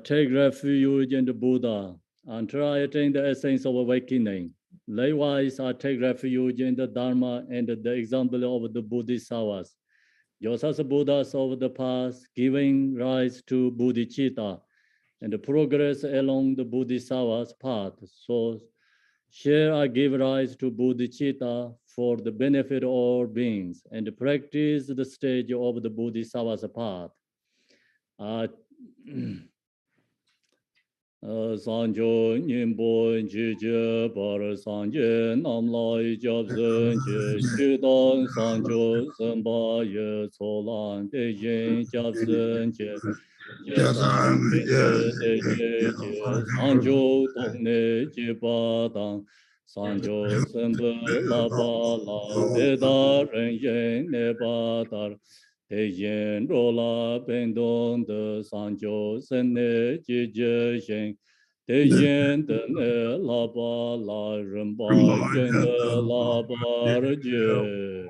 Take refuge in the Buddha and try attain the essence of awakening. Likewise, take refuge in the Dharma and the example of the Bodhisattvas. Just as Buddhas of the past, giving rise to bodhicitta and progress along the Bodhisattva's path. So, share I give rise to bodhicitta for the benefit of all beings and practice the stage of the Bodhisattva's path. Sanjo Nimbo Jija Bar Sanje Nam Lai Jab Zun Je Shidan Sanjo Samba Ye Solan De Yin Jab Zun Je Jedan Pinte De Je Je Sanjo Dong Ne Je Ba Dang Sanjo Samba La Ba La De Da Ren Yen Ne Ba Dar Te yin ro la ben dong de san jiu sen ne ji jie xin. Te yin de ne la ba la ren ba yin de la ba re jie.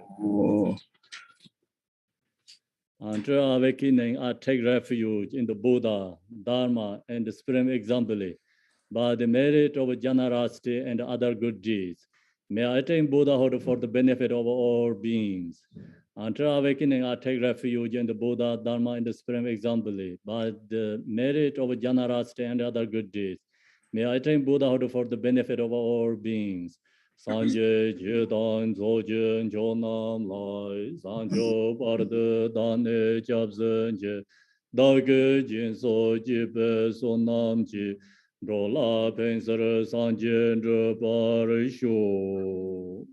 After awakening, I take refuge in the Buddha, Dharma, and the Supreme Example by the merit of generosity and other good deeds. May I attain Buddhahood for the benefit of all beings. After awakening, I take refuge in the Buddha, Dharma, and the Supreme Example by the merit of generosity and other good deeds. May I attain Buddhahood for the benefit of all beings. Sanje Jedan Zojun Jonam Lai Sanjo Barde Dane Jabzenje Dage Jin So Jibe Sonam Ji Rola Pensar Sanje Bar Shu.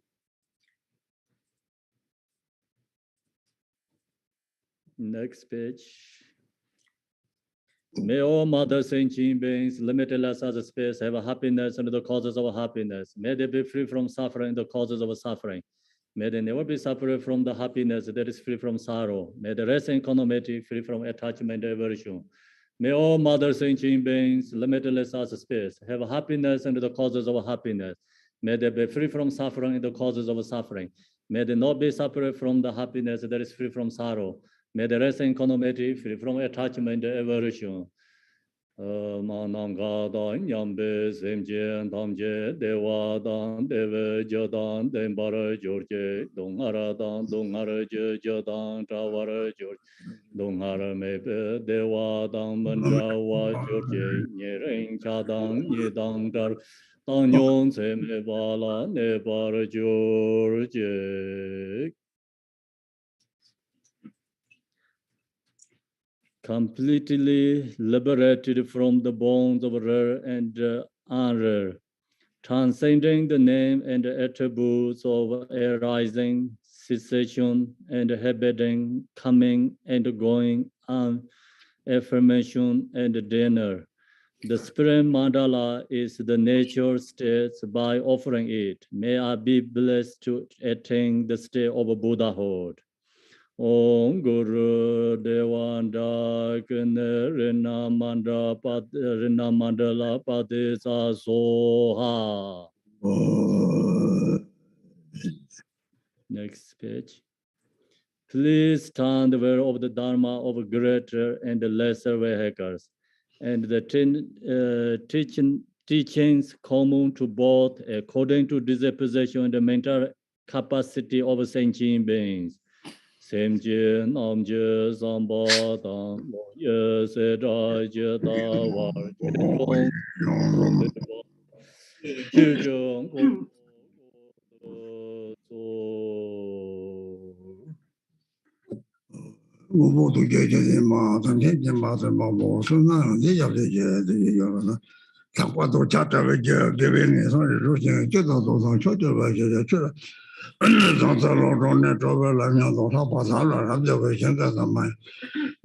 Next page. May all mothers and beings, limitless as a space, have a happiness and the causes of happiness. May they be free from suffering, the causes of suffering. May they never be suffering from the happiness that is free from sorrow. May they rest in equanimity, free from attachment and aversion. May all mothers and beings, limitless as a space, have a happiness and the causes of happiness. May they be free from suffering and the causes of suffering. May they not be suffering from the happiness that is free from sorrow. May the rest in equanimity, free from attachment and aversion. Manam Gadan Yambe Semje Damje Dewadan Deve Jadan Dembara George Dongaradan Dongara Jadan Tawara George Dongara Mepe Dewadan Mandawa George Nyering Chadang Yedang Dar Tanyon Seme Bala Nebara George. Completely liberated from the bonds of rare and unrare, transcending the name and the attributes of arising, cessation, and habiting, coming and going, affirmation and dinner. The spirit mandala is the nature state. By offering it, may I be blessed to attain the state of Buddhahood. Om Guru Devanda Kene Rina Mandala Padisa Soha. Next page. Please stand aware of the Dharma of greater and lesser vehicles and the teachings common to both according to disposition and the mental capacity of sentient beings. Semje namje samba dang ye se da je da war je jong ko so Wo do ge ge ma dan ge ge ma dan ma bo so na ye ya ge ge yo na ta kwa do cha ta ge ge be ni so ru jin ge do do so cho cho ba ge ge che zang za lo zhong ne zhou be la mian dong ta pa sa la la bia be xian zai zang mai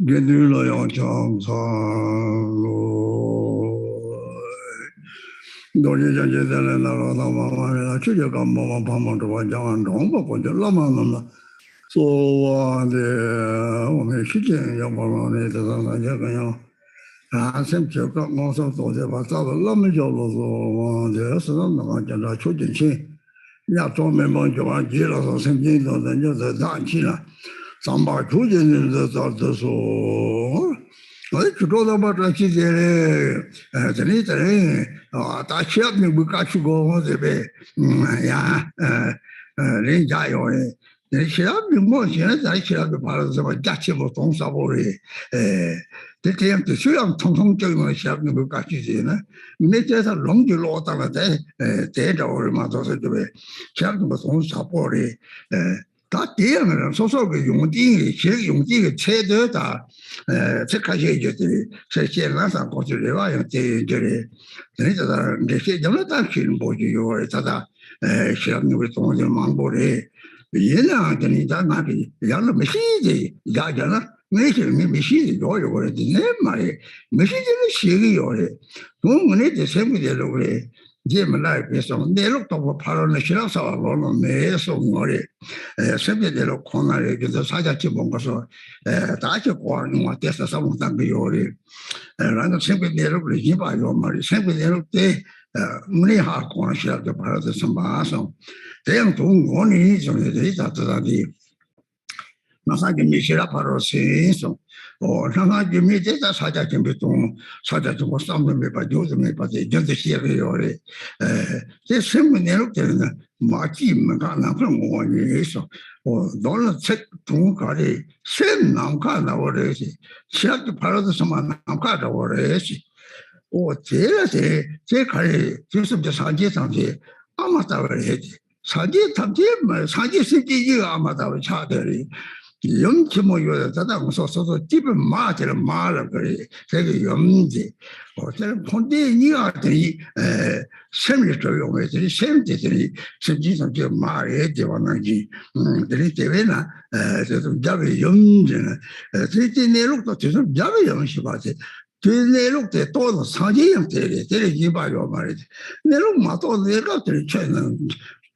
ge du lo yang chang sa lo do ye jian jie zai le na lo na ma ma la che je ga ma ma pa ma zhe wa jiang an zhong ba bo de la ma na ma so wa de wo me shi jian yang ba ma ne de zang zang ye ge yang啊，先别个网上做的吧，找到那么久了说，这是那么叫做出进去，人专门帮就完结了，说申请到人家在燃气了，上班出进的这说， 어디 주도도 받아 지제래 저니들은 다 시합을 못 가지고 저배 야 렌자요에 시합이 뭐 지는 다 시합을 받아서 같이 뭐 동사보리 대체한테 수영 통통적인 시합을 못 가지지는 내제서 롱기로 왔다는데 대저를 맞아서 저배 시합을 뭐 동사보리 다 대응을 소속의 용띠 제 용띠의 최대다 책하셔야 제 시행하상 고치를 와요 제저리 그래서 이제 정말 키는 보지요 다다 시험을 통해서 망보래 얘는 되니 다 나비 양로 메시지 야잖아 메시지 요요 그러지 내 말이 메시지는 시기요래 동문에 대세무대로 그래 이제 말라에 비해서 내lok도 바로는 싫어서 로는 매서 거래 세계대로 코너에 그래서 사자치 뭔가서 다시 고하는 것 같아서 사무단 그 요리 라는 세계대로 그래 이봐요 말이 세계대로 때 문의하 고하시라도 바라서 선바서 대형 동원이 좀 되다 다다디 나사게 미시라 바로 세서 나사게 미제다 사자치 비통 사자치 뭐 싸움을 봐 요즘에 봐도 전대 시에요래 제 세계대로 때는 마치면 가나 그런 거니서 너는 책 동가리 셈 남가나 버려지 시작도 바로서만 남가다 버려지 제가 가리 지금부터 산지 상지 아마다 버려지 산지 탐지 뭐 산지 세계가 아마다 차들이 영치 모여서 자당 소소도 집은 마들 말을 그래 되게 염지 저는 본대 니아들이 셈을 적용해서 셈들이实际上 저 말에 되었는지 들이 되나 좀 잡이 염지는 저기 내록도 좀 잡이 염시 봐지 그 내록대 또 사제형들이 되게 이봐요 말이지 내록 마도 내가 들쳐는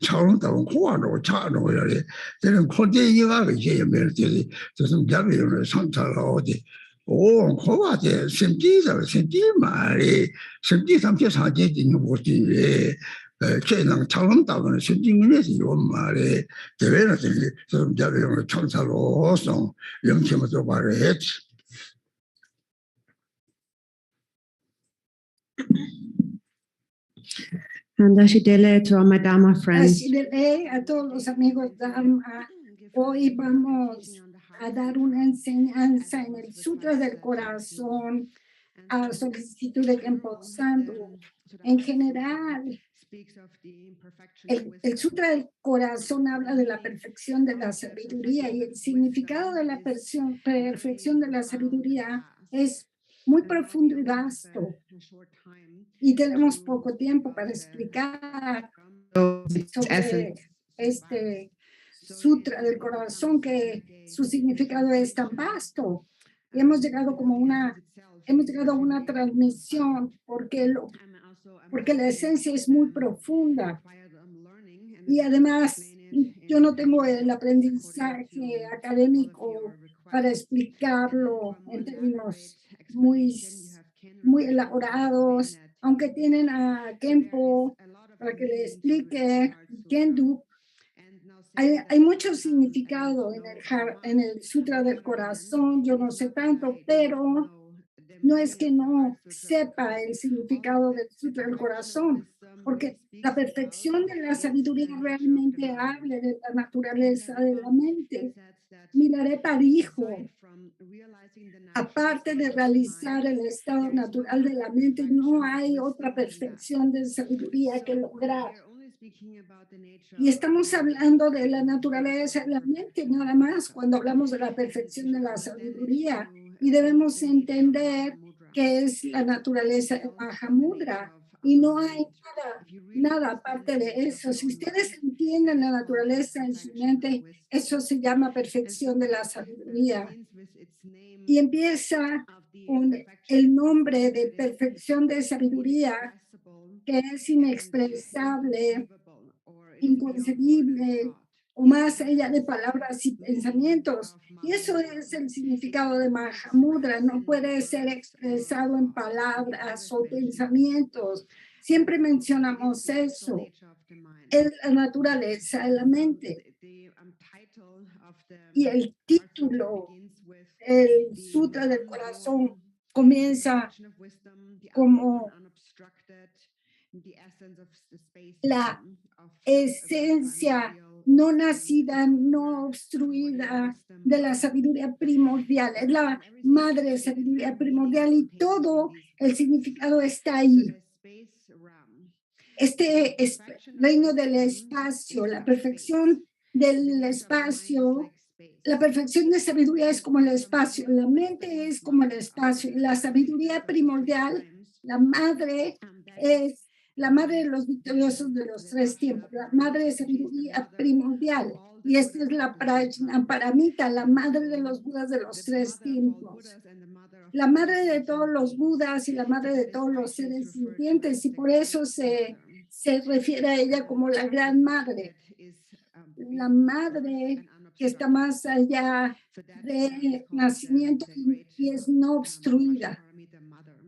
차원다운 고아로 차로 여기 저는 코제이가 이제 메르들이 무슨 잡이를 상차로 어디 오 고아제 심지서 심지 말이 심지 삼체 사제진이 뭐지 저는 차원다운 심지문에서 요 말에 대외는 좀 잡이를 청사로서 영침을 좀 말했지 Andashidele to my Dharma friends. Así de a todos los amigos Dharma, hoy vamos a dar una enseñanza en el Sutra del Corazón a solicitud de Khenpo Santo. En general, el Sutra del Corazón habla de la perfección de la sabiduría y el significado de la perfección de la sabiduría es muy profundo y vasto. Y tenemos poco tiempo para explicar sobre este Sutra del Corazón, que su significado es tan vasto. Y hemos llegado a una transmisión porque la esencia es muy profunda. Y además, yo no tengo el aprendizaje académico para explicarlo en términos muy elaborados, aunque tienen a Khenpo para que le explique, Khendup. Hay mucho significado en el Sutra del Corazón, yo no sé tanto, pero no es que no sepa el significado del Sutra del Corazón, porque la perfección de la sabiduría realmente habla de la naturaleza de la mente. Milarepa dijo, aparte de realizar el estado natural de la mente, no hay otra perfección de sabiduría que lograr. Y estamos hablando de la naturaleza de la mente nada más cuando hablamos de la perfección de la sabiduría, y debemos entender que es la naturaleza de Mahamudra y no hay nada aparte de eso. Si ustedes entienden la naturaleza en su mente, eso se llama perfección de la sabiduría. Y empieza con el nombre de perfección de sabiduría, que es inexpresable, inconcebible, o más allá de palabras y pensamientos. Y eso es el significado de Mahamudra, no puede ser expresado en palabras o pensamientos. Siempre mencionamos eso, es la naturaleza de la mente. Y el título, el Sutra del Corazón, comienza como la esencia no nacida, no obstruida de la sabiduría primordial. Es la madre de sabiduría primordial y todo el significado está ahí. Reino del espacio, la perfección del espacio, la perfección de sabiduría es como el espacio, la mente es como el espacio, y la sabiduría primordial, la madre es la madre de los victoriosos de los tres tiempos, la madre de sabiduría primordial. Y esta es la Prajnaparamita, la madre de los Budas de los tres tiempos. La madre de todos los Budas y la madre de todos los seres sintientes, y por eso se refiere a ella como la gran madre. La madre que está más allá de nacimiento y es no obstruida.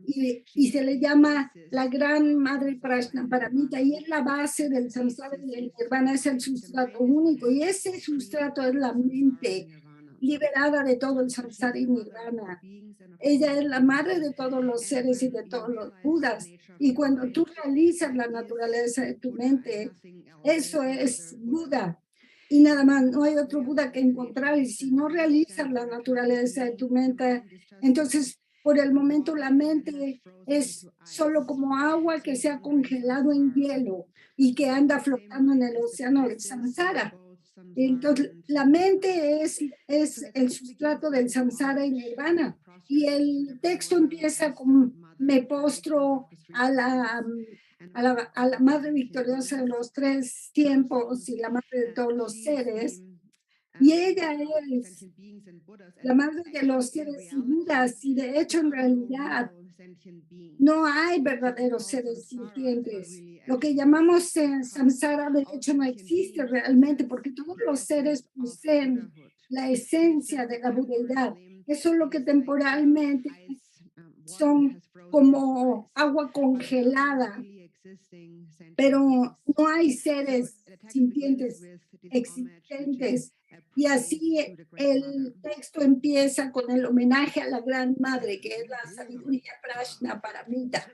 Y se le llama la gran madre Prajnaparamita y es la base del samsara y el nirvana, es el sustrato único y ese sustrato es la mente liberada de todo el samsara y nirvana. Ella es la madre de todos los seres y de todos los budas y cuando tú realizas la naturaleza de tu mente, eso es Buda. Y nada más, no hay otro Buda que encontrar. Y si no realizas la naturaleza de tu mente, entonces por el momento la mente es solo como agua que se ha congelado en hielo y que anda flotando en el océano del samsara. Entonces la mente es el sustrato del samsara y nirvana. Y el texto empieza con me postro a la madre victoriosa de los tres tiempos y la madre de todos los seres. Y ella es la madre de los seres y Budas. Y de hecho, en realidad, no hay verdaderos seres sintientes. Lo que llamamos samsara, de hecho, no existe realmente porque todos los seres poseen la esencia de la budeidad. Eso es lo que temporalmente son como agua congelada, pero no hay seres sintientes existentes. Y así el texto empieza con el homenaje a la Gran Madre, que es la sabiduría Prajnaparamita.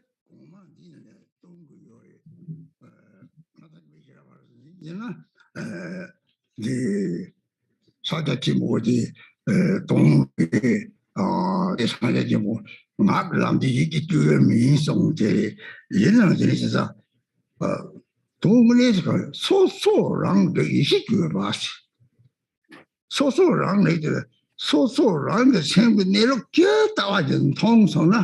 ngāk lāṃ tī yī tūyō mīng sōng tē yī nāng tē nī sā tōng mū nē sā sō sō rāng tē yī shī tūyō bā sī sō sō rāng nē tē sō sō rāng tē sēng bē nē rō kē tā wā tē tōng sō na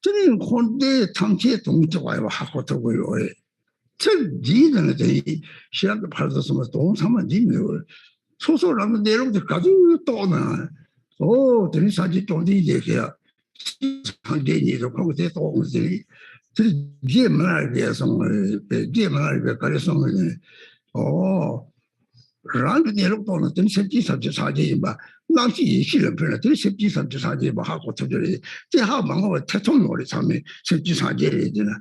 tē nī khōn tē tāng chē tōng tē wā yā wā hā kō tō gō yō yé tē dī tē nē tē yī shī rāng tē pār tō sō mā tōng sā mā dī mē yō sō sō rāng tē nē rō tē kā tū yō tō na tē nī sā jī tōng tē yī tē kē yā 상대니도 거기 대도 온들이 제 말에 송 제 말에 가려서 란드 내려도는 든 sep지 삼지 사지 봐 랑시 시를 별로 든 sep지 삼지 사지 봐 하고 저들이 제 하방어 태통노리 참에 sep지 사지에 되나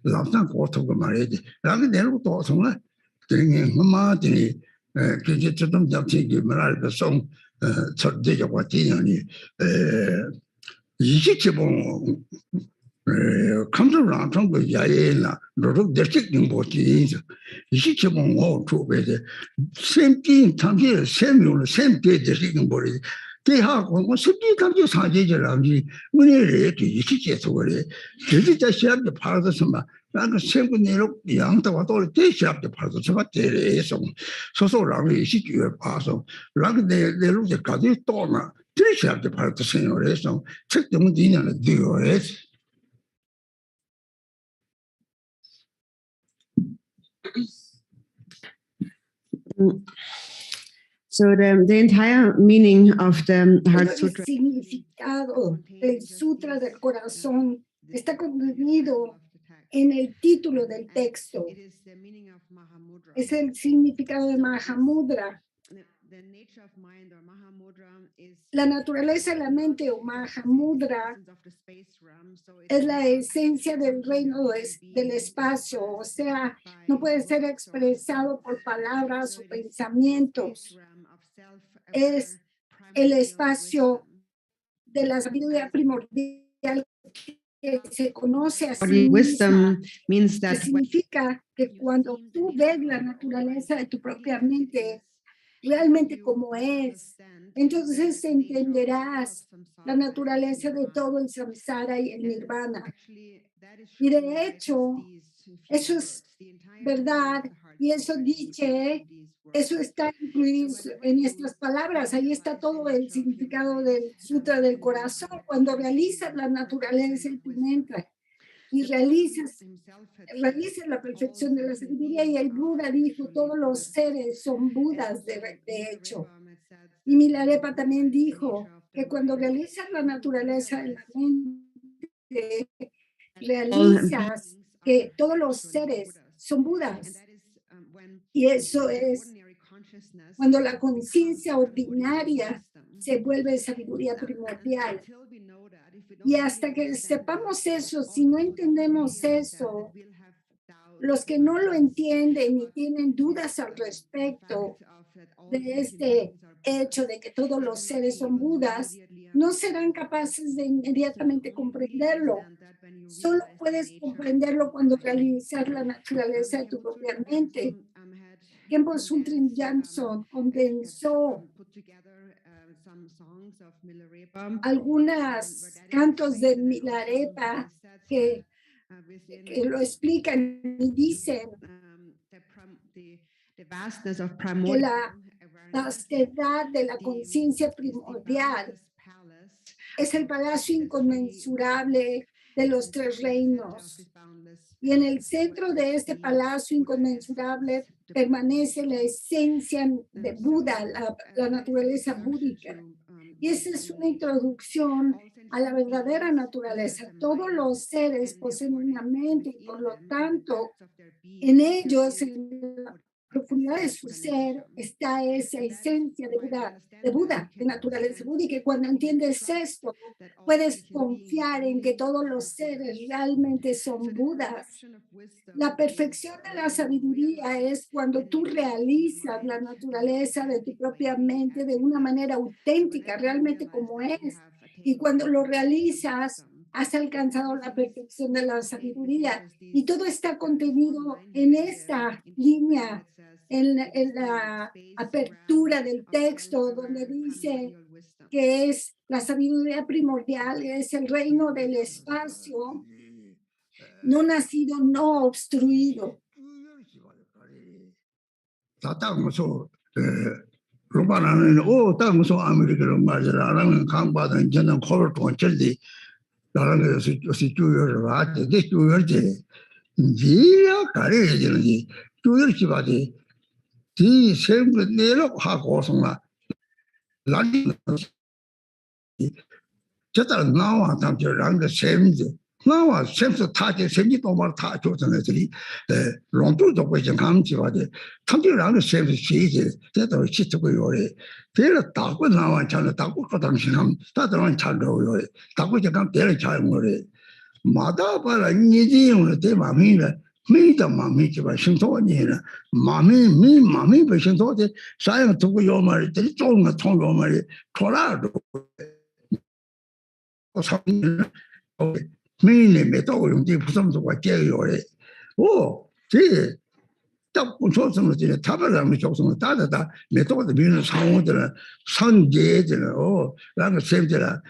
랑상 고토가 말이지 란드 내려도 정말 되게 엄마들이 그게 좀 잡히기 말할 송 저대적 같으니 이게 기본 감정랑 정도 야예나 노력 대책인 거지 이게 기본 호투베데 샘기 당시 샘용을 샘게 대책인 거리 대하고 뭐 샘기 당시 사제절랑지 문제를 이게 계속 그래 진짜 시합에 팔아서 막 나그 샘고 내로 양도와 또 대시합에 팔아서 제가 대해서 소소랑 이게 봐서 랑 내로 까지 또나 들으시합에 팔아서 생각해서 책 때문에 있는 되어요. So the entire meaning of the Heart El Sutra significado del Sutra del Corazón está contenido en el título del texto. Es el significado de Mahamudra. La naturaleza de la mente o Mahamudra es la esencia del reino del espacio, o sea, no puede ser expresado por palabras o pensamientos. Es el espacio de la sabiduría primordial que se conoce a sí Godly misma, wisdom means que that when significa que cuando tú ves la naturaleza de tu propia mente realmente como es, entonces entenderás la naturaleza de todo el samsara y el nirvana. Y de hecho, eso es verdad, y eso dice, eso está incluido en estas palabras. Ahí está todo el significado del Sutra del Corazón. Cuando realizas la naturaleza en tu mente y realizas la perfección de la sabiduría, y el Buda dijo, todos los seres son Budas de hecho. Y Milarepa también dijo que cuando realizas la naturaleza en la mente, realizas que todos los seres son Budas. Y eso es cuando la conciencia ordinaria se vuelve sabiduría primordial. Y hasta que sepamos eso, si no entendemos eso, los que no lo entienden y tienen dudas al respecto de este hecho de que todos los seres son Budas, no serán capaces de inmediatamente comprenderlo. Solo puedes comprenderlo cuando realizas la naturaleza de tu propia mente. Khenpo Suntrin Jamson condensó algunos cantos de Milarepa que lo explican y dicen que la vastedad de la conciencia primordial es el palacio inconmensurable de los tres reinos. Y en el centro de este palacio inconmensurable permanece la esencia de Buda, la naturaleza búdica. Y esa es una introducción a la verdadera naturaleza. Todos los seres poseen una mente y por lo tanto en ellos, en la profundidad de su ser, está esa esencia de Buda, de naturaleza búdica. Y cuando entiendes esto, puedes confiar en que todos los seres realmente son Budas. La perfección de la sabiduría es cuando tú realizas la naturaleza de tu propia mente de una manera auténtica, realmente como es. Y cuando lo realizas, has alcanzado la perfección de la sabiduría. Y todo está contenido en esta línea, en la apertura del texto, donde dice que es la sabiduría primordial, es el reino del espacio, no nacido, no obstruido. 로바나는 오 땅에서 아메리카로 맞으라는 강바든 저는 코를 돈cher디 나라는 것이 주요를 와대 주요지 지야 가려지는지 주요지 바디 디 생그 내로 하고서나 라디 저다 나와 담저랑 그 셈지 나와 셈서 타게 셈지 도말 타 조선들이 롱도도 거기 감지 와대 탐지랑 그 셈지 시지 저도 시트고 요래 대를 따고 나와 잘을 따고 그 당신은 다들은 잘로요 따고 제가 대를 잘 모래 마다 봐라 니지는 대 마음이네 미다 마음이지 봐 신소니는 마음이 배신소데 사용 두고 요 말이 되게 좋은 거 통요 말이 돌아도每年没到用的不怎么我节约的，哦，这到不说什么这他们让们叫什么大没到的别人上我的了，上街的了，哦，那个谁的了，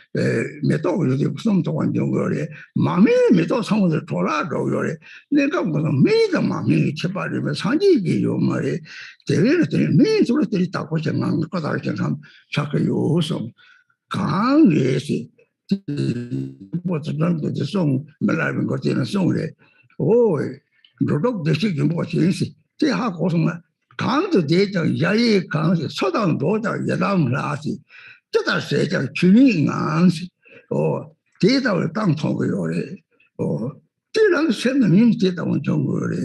没到有的不怎么做完用个的，马面没到上我的拖拉着有的，那个我说没的马面七八里面上街的有嘛的，这个的没做了这里打过健康，各大健康啥个有什么，刚也是。我只能给他送，没来问过这样送的。哦，如果这些人我真是，这下搞什么？刚子这种也也刚是适当多的也当垃圾，这段时间去年安是，哦，这道当通过了的，哦，这两现在民这道我中国的。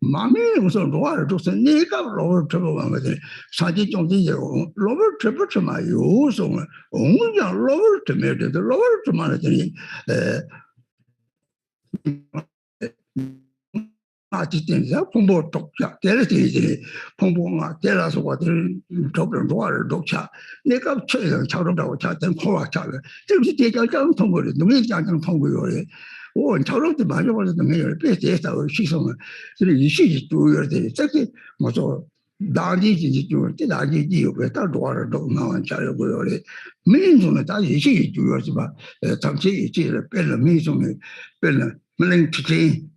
마음이 우선 로아를 줬어. 내가 로를 접어간 거지. 사지 정도 요 로를 접어서 마요. 우선 온장 로를 접어야 돼. 로를 좀 하더니 아티텐자 공부 독자 대리들이 공부가 대라서 와들 독을 좋아를 독자 내가 최근 자동다고 자든 코와차를 지금 대장장 통보를 능력 장장 통보요래 오 저런데 많이 벌어도 매일 배제해서 시성을 그래 이시지 두여들 특히 뭐저 나디지 두때 나디지 왜다 좋아를 독 나와 자려고요래 민중은 다 이시지 두여지만 당시 이제를 빼는 민중을 빼는 물론 특히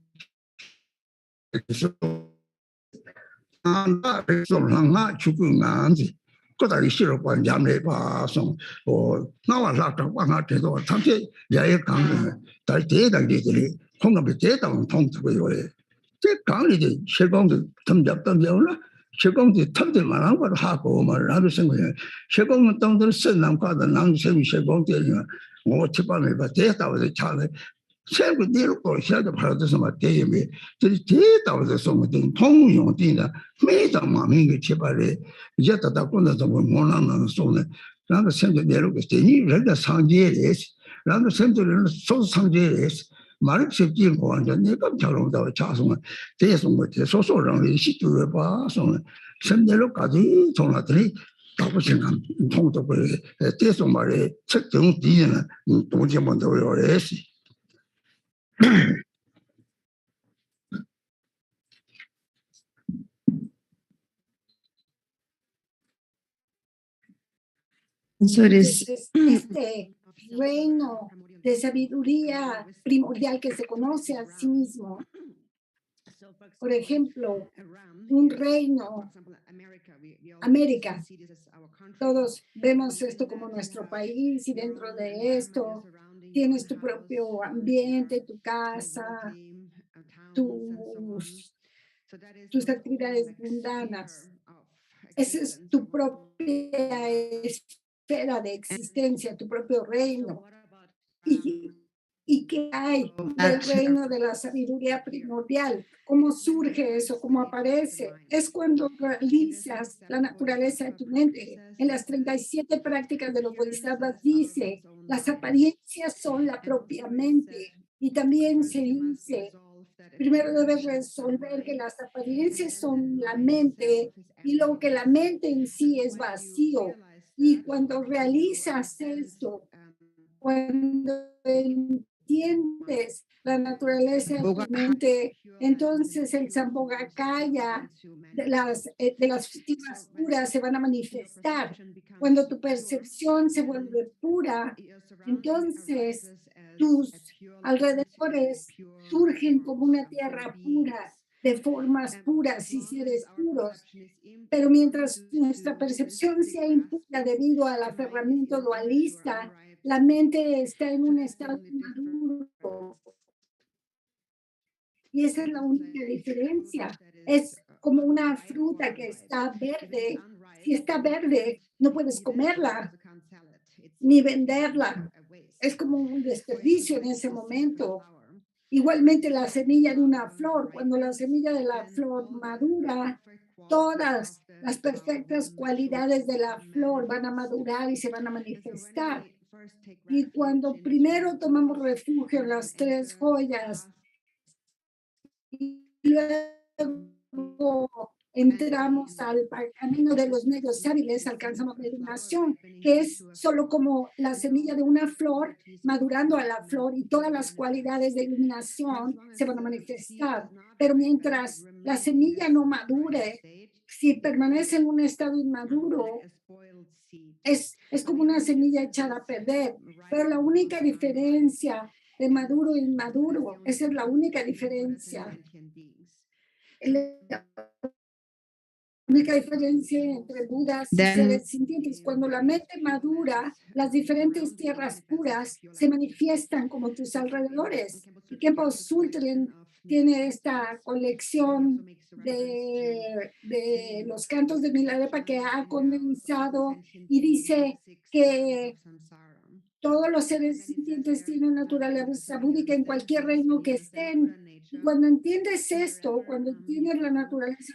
anda solanga chukunganzi koda ishiro kwa jamle ba song o nawa la ta wa nga te do tamche yae kang da de da de de hong ga be de da tong tu yo le je kang li de she gong de tam jap tam yo la she gong de tam de ma lang ba ha ko ma la de sing ye she gong tong de sen nam ka da nang sing she gong de ni mo chi ba me ba de da de cha le 세고 내려고 시작을 받아서 막 대임에 저기 대다워서 소문된 통용되나 매장 마음이 제발에 이제 다 끝나서 뭐 원하는 소는 나도 생각 내려고 되니 내가 상제에 나도 생각을 소 상제에 말을 쉽게 거한다 내가 결혼도 자송은 대송 못해 소소랑 시주에 봐서는 생내로까지 전화들이 다고 생각 통도 그 대송 말에 책정 뒤에는 동시에 먼저 요래시 So it is Entonces, este reino de sabiduría primordial que se conoce a sí mismo, por ejemplo, un reino, América, todos vemos esto como nuestro país y dentro de esto tienes tu propio ambiente, tu casa, tus actividades mundanas. Esa es tu propia esfera de existencia, tu propio reino. ¿Y qué hay del reino de la sabiduría primordial? ¿Cómo surge eso? ¿Cómo aparece? Es cuando realizas la naturaleza de tu mente. En las 37 prácticas de los bodhisattvas dice, las apariencias son la propia mente. Y también se dice, primero debes resolver que las apariencias son la mente y luego que la mente en sí es vacío. Y cuando realizas esto, cuando entiendes la naturaleza de tu mente, entonces el Sambhogakaya de las tierras puras se van a manifestar. Cuando tu percepción se vuelve pura, entonces tus alrededores surgen como una tierra pura, de formas puras y seres puros. Pero mientras nuestra percepción sea impura debido al aferramiento dualista, la mente está en un estado maduro. Y esa es la única diferencia. Es como una fruta que está verde. Si está verde, no puedes comerla ni venderla. Es como un desperdicio en ese momento. Igualmente la semilla de una flor, cuando la semilla de la flor madura, todas las perfectas cualidades de la flor van a madurar y se van a manifestar. Y cuando primero tomamos refugio en las tres joyas y luego entramos al camino de los medios hábiles, alcanzamos la iluminación, que es solo como la semilla de una flor madurando a la flor y todas las cualidades de iluminación se van a manifestar. Pero mientras la semilla no madure, si permanece en un estado inmaduro, es como una semilla echada a perder. Pero la única diferencia de maduro e inmaduro, esa es la única diferencia. La única diferencia entre Budas y seres sintientes. Cuando la mente madura, las diferentes tierras puras se manifiestan como tus alrededores. Y Khenpo Sultren tiene esta colección de los cantos de Milarepa que ha condensado y dice que todos los seres sintientes tienen naturaleza búdica en cualquier reino que estén. Y cuando entiendes esto, cuando entiendes la naturaleza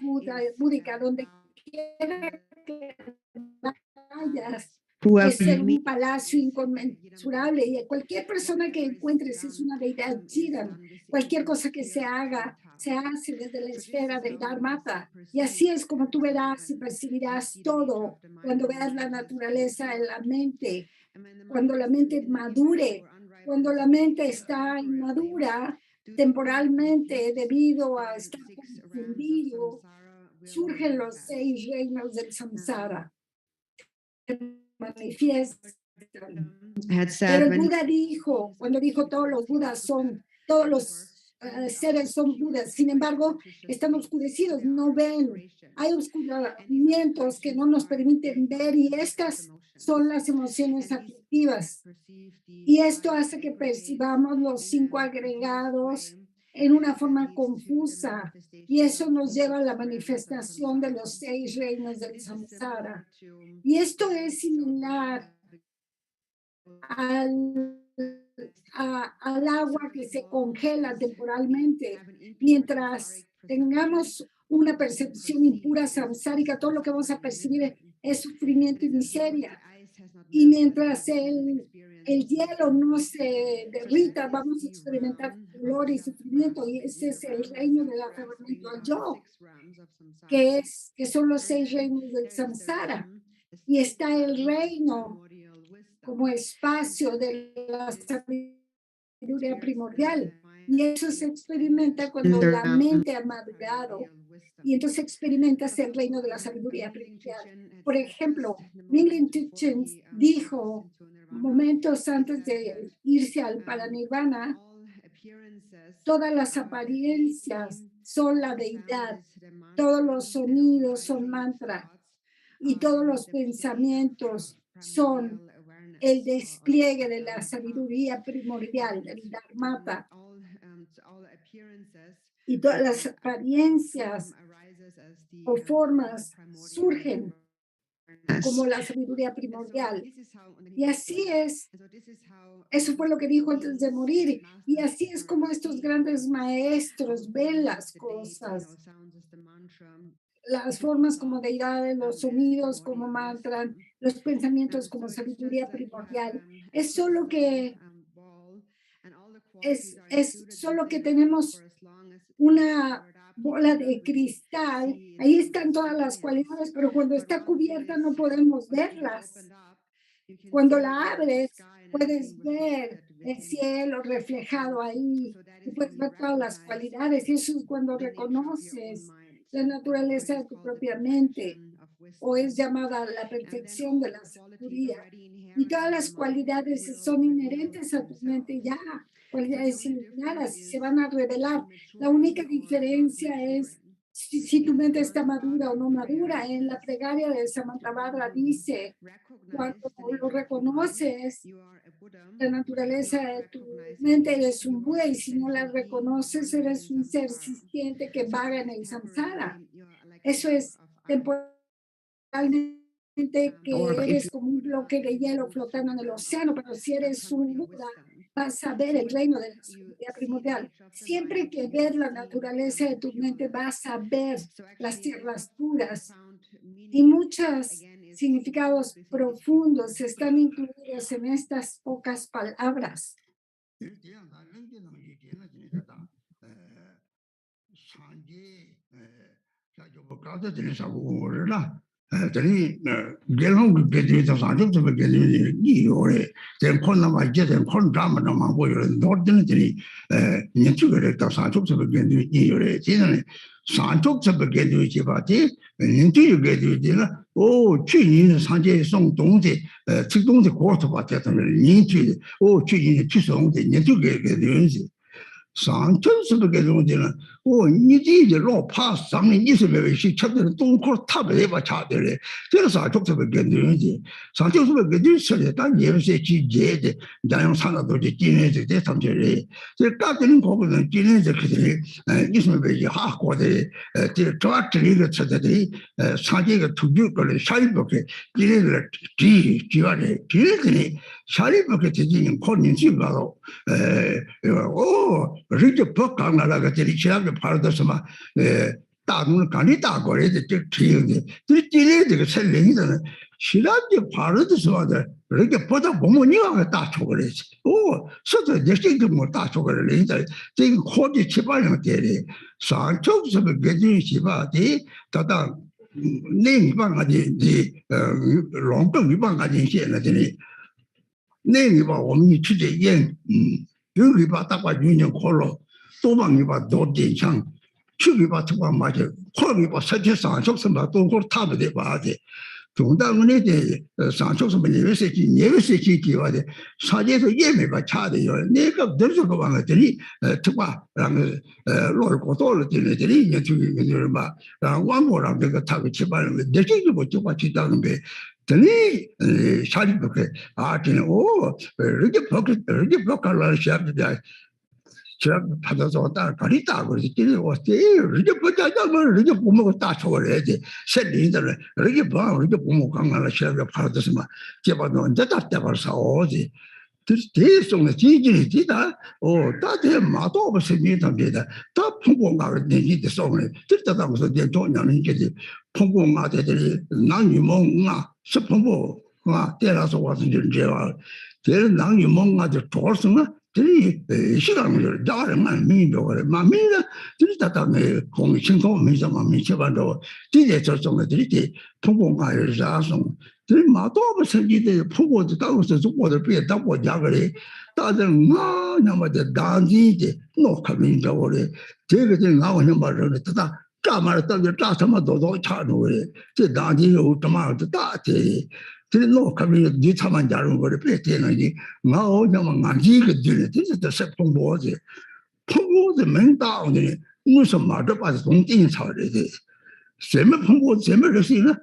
búdica, donde quiera que vayas, es ser un palacio inconmensurable y cualquier persona que encuentres es una deidad Jiran. Cualquier cosa que se haga se hace desde la esfera del Dharmata. Y así es como tú verás y percibirás todo cuando veas la naturaleza en la mente. Cuando la mente madure, cuando la mente está inmadura temporalmente debido a estar confundido, surgen los 6 reinos del samsara. Manifiestan. had Pero said el when Buda dijo, cuando dijo todos los Budas son, todos los seres son Budas, sin embargo, están oscurecidos, no ven. Hay oscuramientos que no nos permiten ver y estas son las emociones aflictivas. Y esto hace que percibamos los 5 agregados en una forma confusa y eso nos lleva a la manifestación de los 6 reinos del samsara. Y esto es similar al agua que se congela temporalmente. Mientras tengamos una percepción impura samsárica, todo lo que vamos a percibir es sufrimiento y miseria. Y mientras el hielo no se derrita, vamos a experimentar dolor y sufrimiento. Y ese es el reino del aferramiento al yo, que son los 6 reinos del samsara. Y está el reino como espacio de la sabiduría primordial. Y eso se experimenta cuando la mente ha madurado. Y entonces experimentas el reino de la sabiduría primordial. Por ejemplo, Mingyur Tsen dijo momentos antes de irse al paranirvana, todas las apariencias son la deidad, todos los sonidos son mantra y todos los pensamientos son el despliegue de la sabiduría primordial, del Dharmata. Y todas las apariencias o formas surgen como la sabiduría primordial. Y así es, eso fue lo que dijo antes de morir. Y así es como estos grandes maestros ven las cosas. Las formas como deidades, los sonidos como mantra, los pensamientos como sabiduría primordial. Es solo que tenemos una bola de cristal, ahí están todas las cualidades, pero cuando está cubierta no podemos verlas. Cuando la abres, puedes ver el cielo reflejado ahí, y puedes ver todas las cualidades, y eso es cuando reconoces la naturaleza de tu propia mente, o es llamada la perfección de la sabiduría. Y todas las cualidades son inherentes a tu mente ya, cualidades iluminadas, y se van a revelar. La única diferencia es si tu mente está madura o no madura. En la plegaria de Samantabhadra dice, cuando lo reconoces, la naturaleza de tu mente, eres un Buda, y si no la reconoces, eres un ser sintiente que vaga en el samsara. Eso es temporalmente, que eres como un bloque de hielo flotando en el océano, pero si eres un Buda, vas a ver el reino de la sabiduría primordial. Siempre que ves la naturaleza de tu mente, vas a ver las tierras puras. Y muchos significados profundos están incluidos en estas pocas palabras. Tani gelong gedi ta sanjok to gedi ni yore ten kon na ma je ten kon drama na ma bo yore nord den tani ni chu gere ta sanjok to gedi ni yore tin sanjok to gedi ji ba ti ni tu gedi ji na o chu ni sanje song dong de chi dong de guo to ba de ta ni tu o chu ni chu song de ni tu gedi yun ji上真是不给东西了，你这些老怕上面你是没去吃的东坡特别把吃的嘞，这个上就是不给东西，上就是不给东西的，但也是去接的，这样唱到都是今年这上去嘞，这大家人跑不能今年这个的，你是没去哈过的，这主要这里个吃的上这个土酒过来下一步给今年的主要的今年的下一步给自己人靠年纪高了，人家不讲了那个这里其他的跑的什么大众管理大过来的这这样的，这今天这个才领的呢，其他的跑了的时候呢，人家不到我们你要大出过来去，哦，实在的这个我大出过来领的，这个科技七八样的嘞，上周什么别的七八的，到那一帮啊的龙洞一帮啊的线了的嘞，那一帮我们一起的烟，有一把大把运营可了，多帮一把多点枪。去给把这帮嘛就，快给把实际上手什么都过他们的吧的，总到我那的上手什么年月设计计划的，上节是也没把差的哟，那个都是个往这里这把让个老过多了这里也就是嘛，然后网络上这个他们七八人，那这个我就话去到那边。这里啥里不开啊？这哦，人家不干了，下面的。제가 받아서 다 가리 따고 이제 어때 이렇게 보자면 이렇게 보면 다 쳐버려야지 셀린들 이렇게 봐 이렇게 보면 강나라 시합에 받아서 막 제발 언제 다 때버서 오지 대성의 지질이 지다 다들 마도 없으면 됩니다 다 풍공가를 내기도 소리 들다가서 내 돈이 이제 풍공가들이 난유몽가 스풍부 때라서 와서 이제 제일 난유몽가들 좋았으나 들이 시간을 자르면 민족을 마미나 들다다네 공신도 민족만 민족만도 뒤에 저쪽에 들이 통공가를 자송 들이 마도 없으니데 포고도 따고서 죽고도 비다 보자거리 다들 나 냐마데 단지데 노카 민족을 제가 지금 나오는 말을 듣다 까마를 떠서 짜서만 도도 차노래 제 단지로 도마도 다지这老革命你他们家人我的别天了的，我那么俺几个的，这是在碰波子，碰波子门大的，我说嘛这把是从顶朝来的，什么碰波什么人是呢？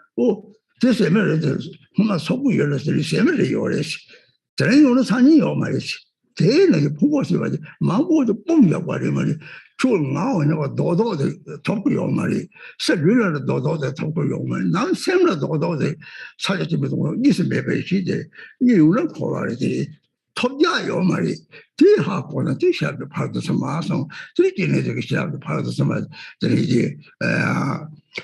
这什么人就是我们说不有的是什么人有的是，这人有的产业有嘛的是，这那个碰波是吧的，忙波就蹦要过来嘛的。就我那个多多的头不用嘛的，十月了的多多的头不用嘛，那什么多多的，差价这么多，你是没背起的，你有人考了的，头家有嘛的，这下可能这下子跑的是马上，最近的这个下子跑的什么这里的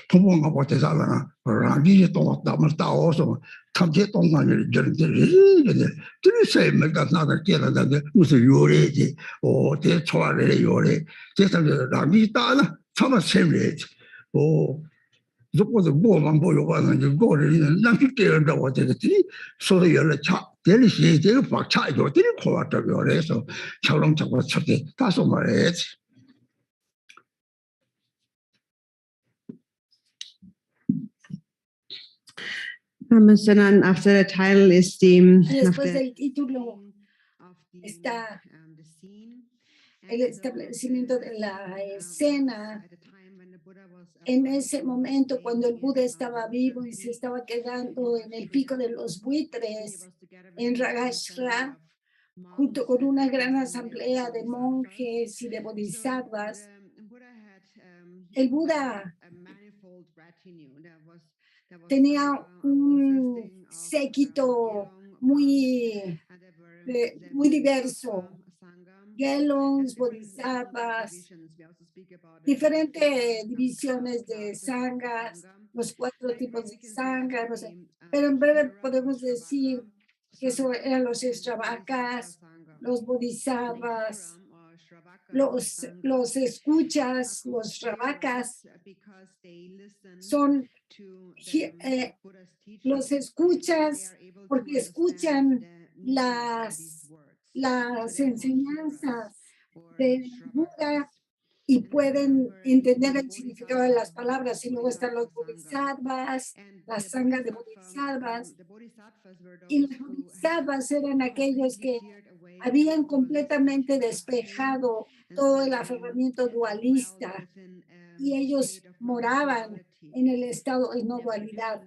通过我在啥了啊，让你多咱们大学生。他们这东方人这谁没干那个见了那个我是有的的，这出来的有的，这上个让你打呢，他们谁来的？如果是我们不有话，那就个人那就这样的话，这个说的原来差，这里是这个发差一点，这里可话这个来说，小龙怎么出的？他说嘛来的。Sondern after the title is the después del título está el establecimiento de la escena. En ese momento, cuando el Buda estaba vivo y se estaba quedando en el pico de los buitres, en Ragashra, junto con una gran asamblea de monjes y de bodhisattvas, el Buda tenía un séquito muy diverso, gelons, bodhisattvas, diferentes divisiones de sangas, los 4 tipos de sangas, no sé. Pero en breve podemos decir que eso eran los Shravakas, los bodhisattvas, los escuchas, los Shravakas, son los escuchas porque escuchan las enseñanzas de Buda y pueden entender el significado de las palabras. Y luego están los bodhisattvas, las sangas de bodhisattvas. Y los bodhisattvas eran aquellos que habían completamente despejado todo el aferramiento dualista y ellos moraban en el estado de no dualidad.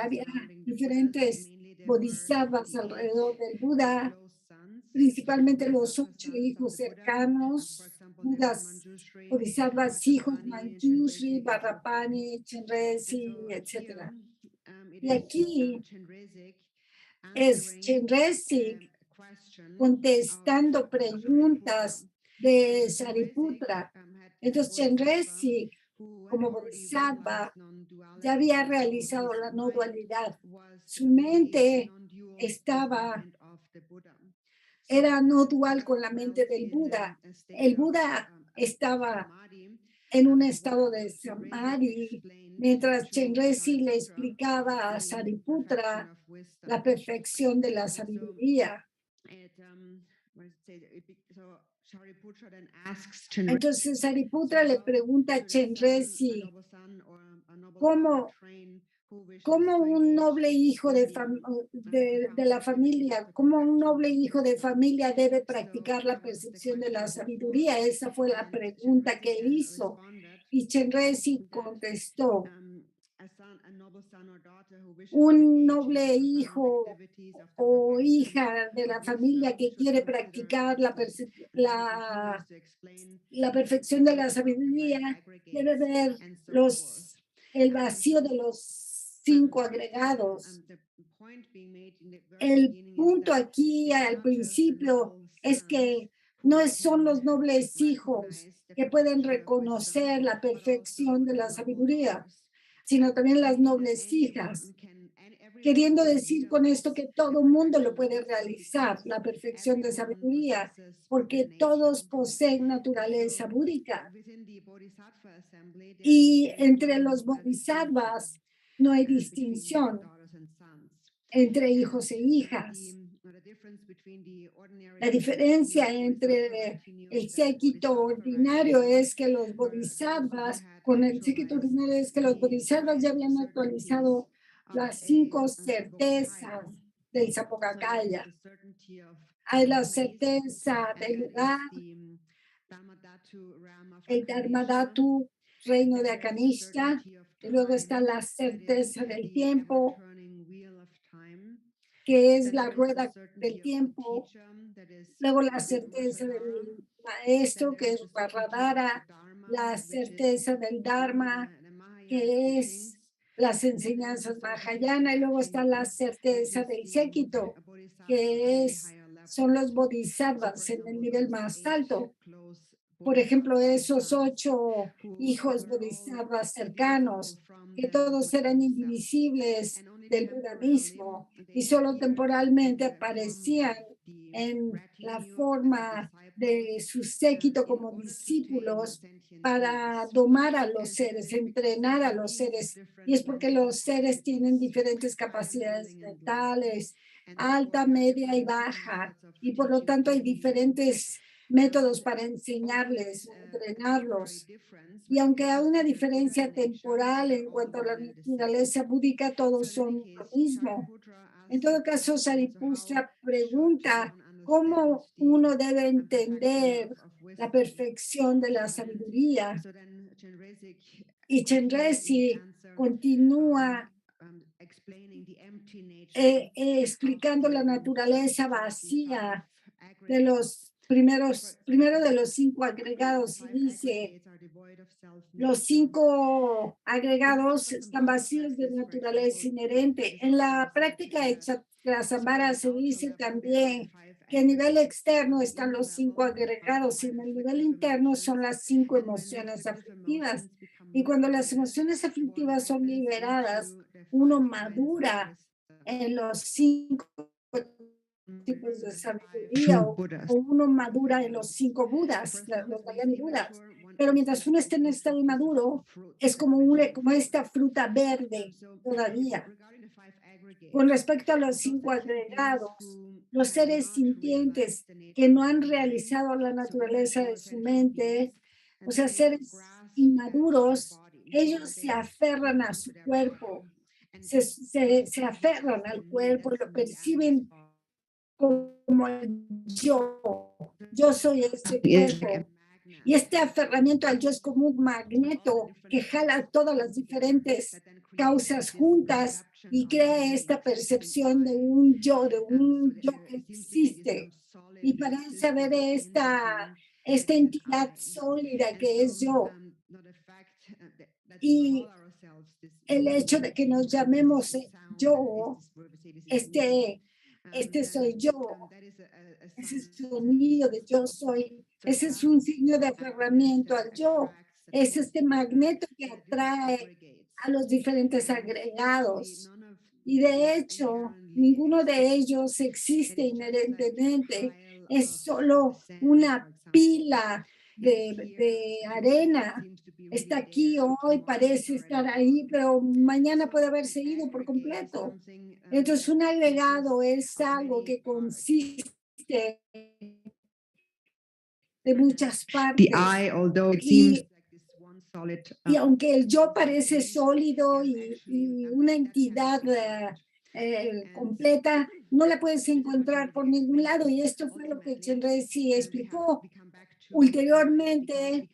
Había diferentes bodhisattvas alrededor del Buda, principalmente los 8 hijos cercanos, bodhisattvas hijos, Manjushri, Vajrapani, Chenrezig, etc. Y aquí es Chenrezig contestando preguntas de Sariputra. Entonces Chenrezig como bodhisattva, ya había realizado la no dualidad. Su mente era no dual con la mente del Buda. El Buda estaba en un estado de samadhi, mientras Chenrezig le explicaba a Sariputra la perfección de la sabiduría. Entonces Sariputra le pregunta a Chenrezig, ¿cómo un noble hijo de la familia, cómo un noble hijo de familia debe practicar la percepción de la sabiduría? Esa fue la pregunta que hizo. Y Chenrezig contestó, un noble hijo o hija de la familia que quiere practicar la perfección de la sabiduría debe ver el vacío de los 5 agregados. El punto aquí al principio es que no son los nobles hijos que pueden reconocer la perfección de la sabiduría, sino también las nobles hijas. Queriendo decir con esto que todo mundo lo puede realizar, la perfección de sabiduría, porque todos poseen naturaleza búdica. Y entre los bodhisattvas no hay distinción entre hijos e hijas. La diferencia entre el séquito ordinario es que los bodhisattvas, con el séquito ordinario es que los bodhisattvas ya habían actualizado las 5 certezas del Sambhogakaya. Hay la certeza del lugar, el Dharmadhatu, reino de Akanishta, y luego está la certeza del tiempo, que es la rueda del tiempo, luego la certeza del maestro, que es Varradhara, la certeza del Dharma, que es las enseñanzas Mahayana, y luego está la certeza del séquito, que son los bodhisattvas en el nivel más alto. Por ejemplo, esos 8 hijos bodhisattvas cercanos, que todos eran indivisibles del Buda mismo y solo temporalmente aparecían en la forma de su séquito como discípulos para domar a los seres, entrenar a los seres. Y es porque los seres tienen diferentes capacidades mentales, alta, media y baja, y por lo tanto hay diferentes métodos para enseñarles, entrenarlos. Y aunque hay una diferencia temporal en cuanto a la naturaleza búdica, todos son lo mismo. En todo caso, Sariputra pregunta cómo uno debe entender la perfección de la sabiduría. Y Chenrezig continúa explicando la naturaleza vacía de los primero de los 5 agregados, y dice, los 5 agregados están vacíos de naturaleza inherente. En la práctica de Chakrasambhara se dice también que a nivel externo están los 5 agregados y en el nivel interno son las 5 emociones aflictivas. Y cuando las emociones aflictivas son liberadas, uno madura en los 5 tipos de sabiduría o uno madura en los 5 Budas, los Dhyani Budas. Pero mientras uno esté en estado inmaduro, es como esta fruta verde todavía. Con respecto a los 5 agregados, los seres sintientes que no han realizado la naturaleza de su mente, o sea, seres inmaduros, ellos se aferran a su cuerpo, se aferran al cuerpo, lo perciben como yo soy este cuerpo. Y este aferramiento al yo es como un magneto que jala todas las diferentes causas juntas y crea esta percepción de un yo que existe. Y para saber esta entidad sólida que es yo. Y el hecho de que nos llamemos yo, este soy yo, ese sonido de yo soy, ese es un signo de aferramiento al yo. es este magneto que atrae a los diferentes agregados. Y de hecho, ninguno de ellos existe inherentemente. Es solo una pila de arena. Está aquí hoy, parece estar ahí, pero mañana puede haberse ido por completo. Entonces, un agregado es algo que consiste de muchas partes. The I, although it Y- seems like this one solid, Y aunque el yo parece sólido y una entidad completa, no la puedes encontrar por ningún lado. Y esto fue lo que Chenrezig explicó. Ulteriormente,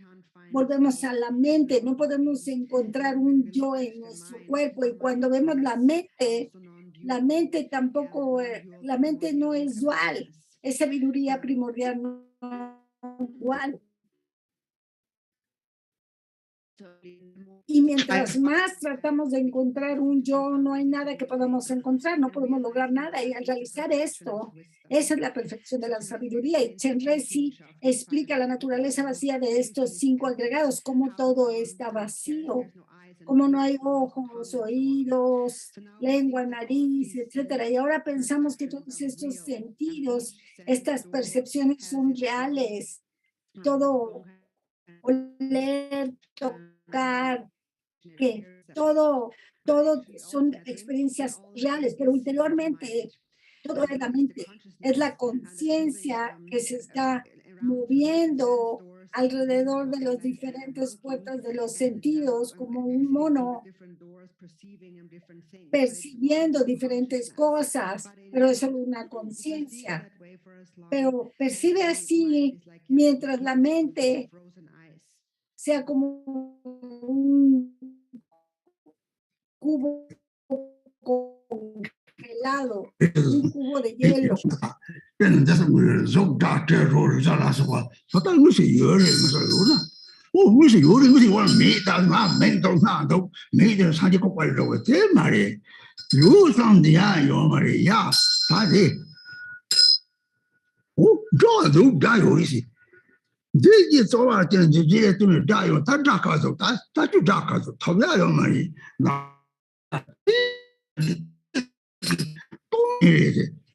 volvemos a la mente. No podemos encontrar un yo en nuestro cuerpo. Y cuando vemos la mente tampoco, la mente no es dual. Es sabiduría primordial, no dual. Y mientras más tratamos de encontrar un yo, no hay nada que podamos encontrar, no podemos lograr nada. Y al realizar esto, esa es la perfección de la sabiduría. Y Chenrezig explica la naturaleza vacía de estos 5 agregados, cómo todo está vacío, cómo no hay ojos, oídos, lengua, nariz, etcétera. Y ahora pensamos que todos estos sentidos, estas percepciones son reales. Todo oler, tocar, que todo son experiencias reales, pero ulteriormente todo es la mente, es la conciencia que se está moviendo alrededor de las diferentes puertas de los sentidos como un mono percibiendo diferentes cosas, pero es solo una conciencia. Pero percibe así mientras la mente sea como un cubo congelado, un cubo de hielo.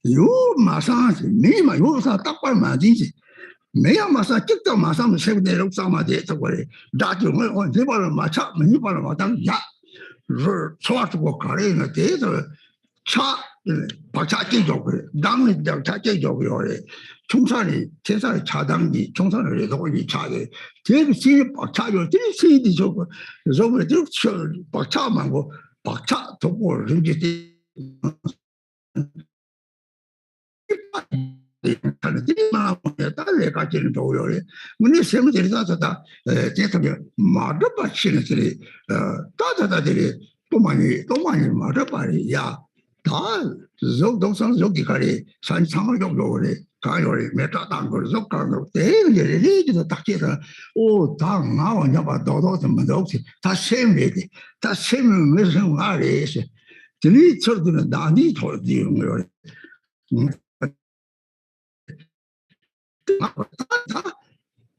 yo马上 没嘛 有啥大官嘛进去 没有马上就到马上谁的路上嘛的这个嘞，那就我这把人马差，没把人马当呀，是抓住我搞的呢，这个差，把差这种个，当然叫差这种个嘞，从上里天上里差当的，从上里都会差的，这个是把差有这个是的这个，认为就把差嘛我把差通过人家的。Mune semu deri da da tetabe madaba chine deri da deri tomani madaba ya da zog dongsan zog dikari san samar jog dore ka yore meta dang go zog ka no de yere ri de ta ke da o da nga wa nya ba do do de do si ta semu de ta semu me sen wa re se deri chor de da ni thor di yo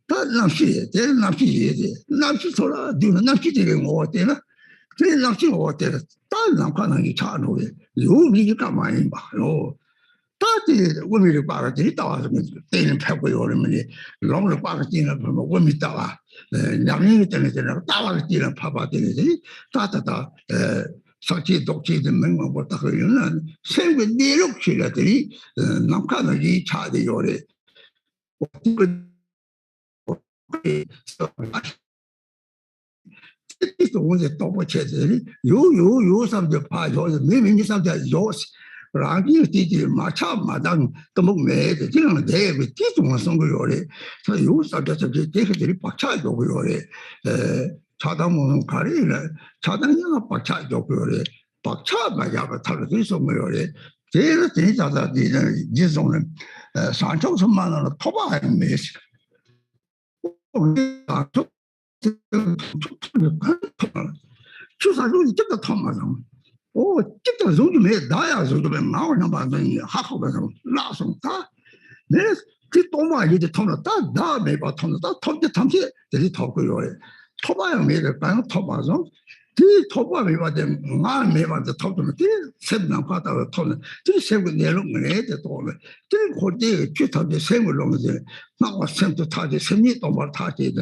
다 납치, 대 납치, 납치 돌아, 뒤는 납치 되는 거 같대나? 대 납치 거 같대나? 다 남과는 차노래. 요미가 가만히 봐. 요. 다들 원미를 봐가지고 따와서 때는 패고 요러면 롱을 봐가지고 보면 원미 따와. 남이 때는 따와가지고 파봐되는 다다다 사치 독치든 맹만 보다 그러는 생계 내력치라들이 남과는 이 차대 요래. Esto onde topo cheteri yo samje pa yo me samje yo rangi ti macha madang tomo me de jing de be ti tong song yo le so yo samje de de pacha yo yo le 차당 모는 가리네 차당이가 pacha yo yo le pacha ma ya ba ta de so me yo le 제일 대자다 되는 지송은 3천만 원을 토바하는 메시 주사료이 진짜 탐마다. 오, 진짜 요즘에 나야 요즘에 나오는 반응이 하고서 나송다. 내가 그 도마 이제 통했다. 나 매바 통했다. 통제 탐지 되게 더고요. 토바야 메를 반 토바죠. 디 토바 메바데 마 메바데 토도 디 셋나 파다가 토는 디 세고 내롱 내데 토는 디 고디 주타데 세물로 이제 나와 센터 타데 세미 토바 타데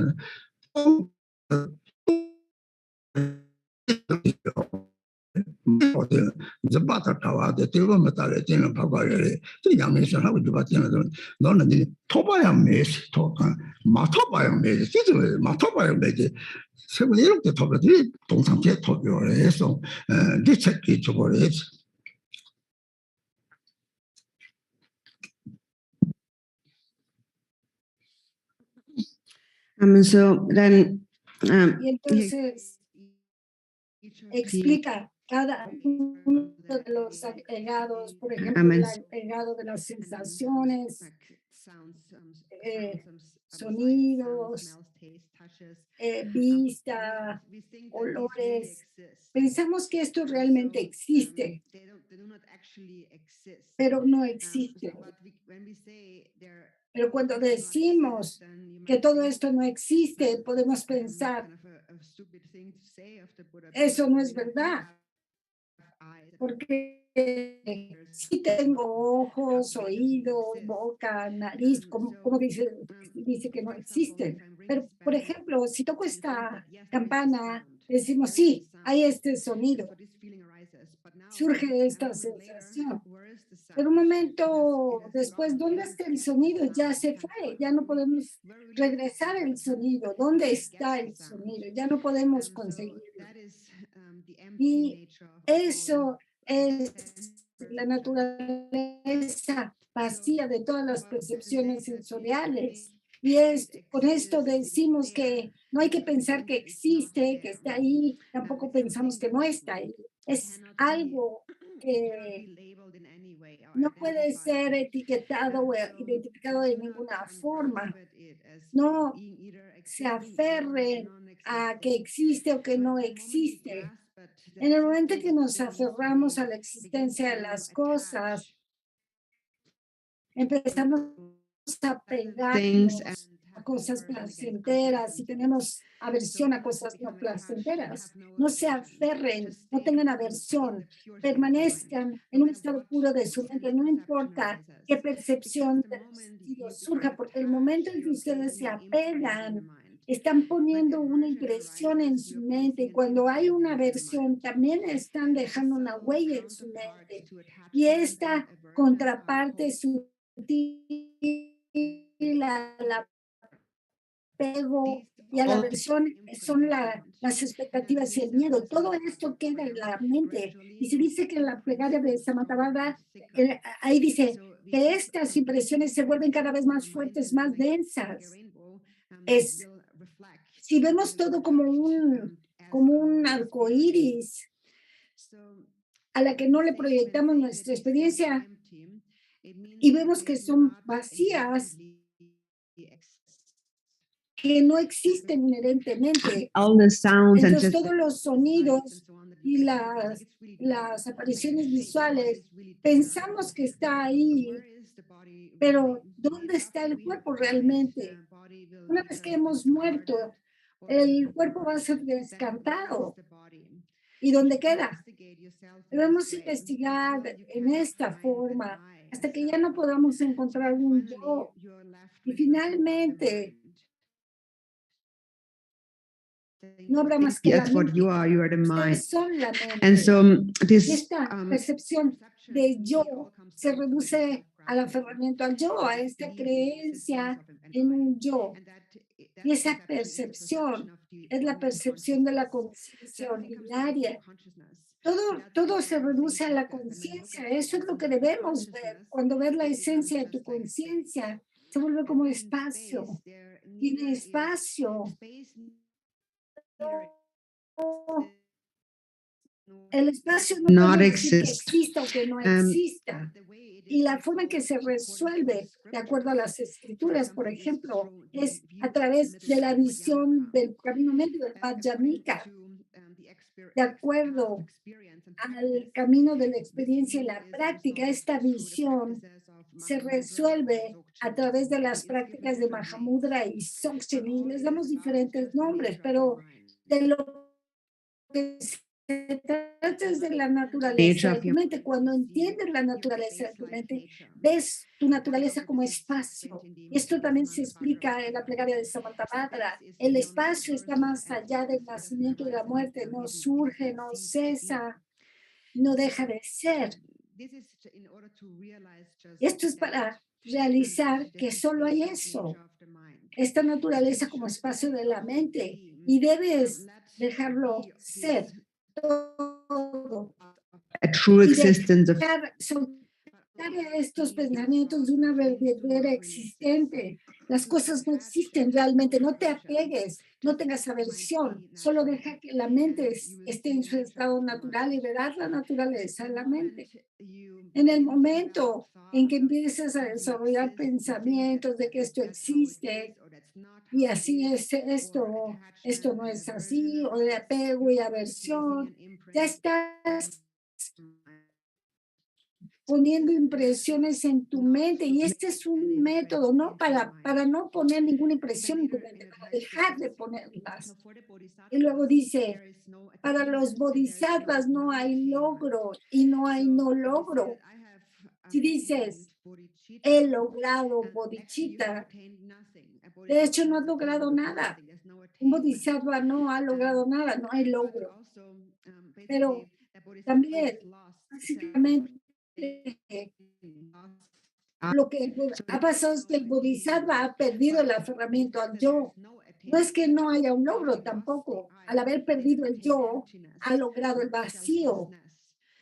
이제 바다 타와데 대고 메타레 되는 바바를 또 양면서 하고 누가 되는 너는 이 토바야 메시 토가 마토바야 메시 지금 마토바야 메시 세분 이렇게 토바들이 동상계 토교를 해서 네 책이 저거를 해서 So then, Y entonces explica cada uno de los agregados, por ejemplo, el agregado de las sensaciones, sonidos, vista, olores. Pensamos que esto realmente existe, pero no existe. Pero cuando decimos que todo esto no existe, podemos pensar, eso no es verdad, porque sí tengo ojos, oídos, boca, nariz, como dice que no existen. Pero, por ejemplo, si toco esta campana, decimos, sí, hay este sonido, surge esta sensación. Pero un momento después, ¿dónde está el sonido? Ya se fue, ya no podemos regresar el sonido. ¿Dónde está el sonido? Ya no podemos conseguirlo. Y eso es la naturaleza vacía de todas las percepciones sensoriales. Y con esto decimos que no hay que pensar que existe, que está ahí, tampoco pensamos que no está ahí. Es algo que no puede ser etiquetado o identificado de ninguna forma. No se aferre a que existe o que no existe. En el momento que nos aferramos a la existencia de las cosas, empezamos a pegarnos a cosas placenteras y tenemos aversión a cosas no placenteras. No se aferren, no tengan aversión, permanezcan en un estado puro de su mente, no importa qué percepción de los sentidos surja, porque el momento en que ustedes se apegan, están poniendo una impresión en su mente y cuando hay una aversión también están dejando una huella en su mente. Y esta contraparte sutil, la apego y a la aversión son las expectativas y el miedo. Todo esto queda en la mente. Y se dice que en la plegaria de Samantha Barbara, ahí dice que estas impresiones se vuelven cada vez más fuertes, más densas. Si vemos todo como un arco iris a la que no le proyectamos nuestra experiencia y vemos que son vacías, que no existen inherentemente. Entonces, todos los sonidos y las apariciones visuales, pensamos que está ahí, pero ¿dónde está el cuerpo realmente? Una vez que hemos muerto, el cuerpo va a ser descartado. ¿Y dónde queda? Debemos investigar en esta forma hasta que ya no podamos encontrar un yo. Y finalmente, no habrá más que that's la what mente. you are the mind. Ustedes son la mente. And so Y this esta percepción de yo se reduce al aferramiento al yo, a esta creencia en un yo. Y esa percepción es la percepción de la conciencia ordinaria. Todo se reduce a la conciencia. Eso es lo que debemos ver. Cuando ves la esencia de tu conciencia, se vuelve como espacio. Tiene espacio. El espacio no Not quiere decir que exist. exista o que no exista. Y la forma en que se resuelve, de acuerdo a las escrituras, por ejemplo, es a través de la visión del camino medio del Madhyamika, de acuerdo al camino de la experiencia y la práctica. Esta visión se resuelve a través de las prácticas de Mahamudra y Dzogchen, y les damos diferentes nombres, pero de lo que se trata es de la naturaleza de tu mente. Cuando entiendes la naturaleza de tu mente, ves tu naturaleza como espacio. Esto también se explica en la plegaria de Samantabhadra. El espacio está más allá del nacimiento y la muerte, no surge, no cesa, no deja de ser. Esto es para realizar que solo hay eso, esta naturaleza como espacio de la mente, y debes dejarlo ser todo. A true Y existence of soltar estos pensamientos de una verdadera existente. Las cosas no existen realmente, no te apegues, no tengas aversión, solo deja que la mente esté en su estado natural y verás la naturaleza de la mente. En el momento en que empiezas a desarrollar pensamientos de que esto existe y así es esto no es así, o de apego y aversión, ya estás poniendo impresiones en tu mente, y este es un método, ¿no? Para no poner ninguna impresión en tu mente, para dejar de ponerlas. Y luego dice, para los bodhisattvas no hay logro y no hay no logro. Si dices, he logrado bodhicitta, de hecho no has logrado nada. Un bodhisattva no ha logrado nada, no hay logro. Pero también, básicamente, lo que ha pasado es que el bodhisattva ha perdido el aferramiento al yo. No es que no haya un logro tampoco. Al haber perdido el yo, ha logrado el vacío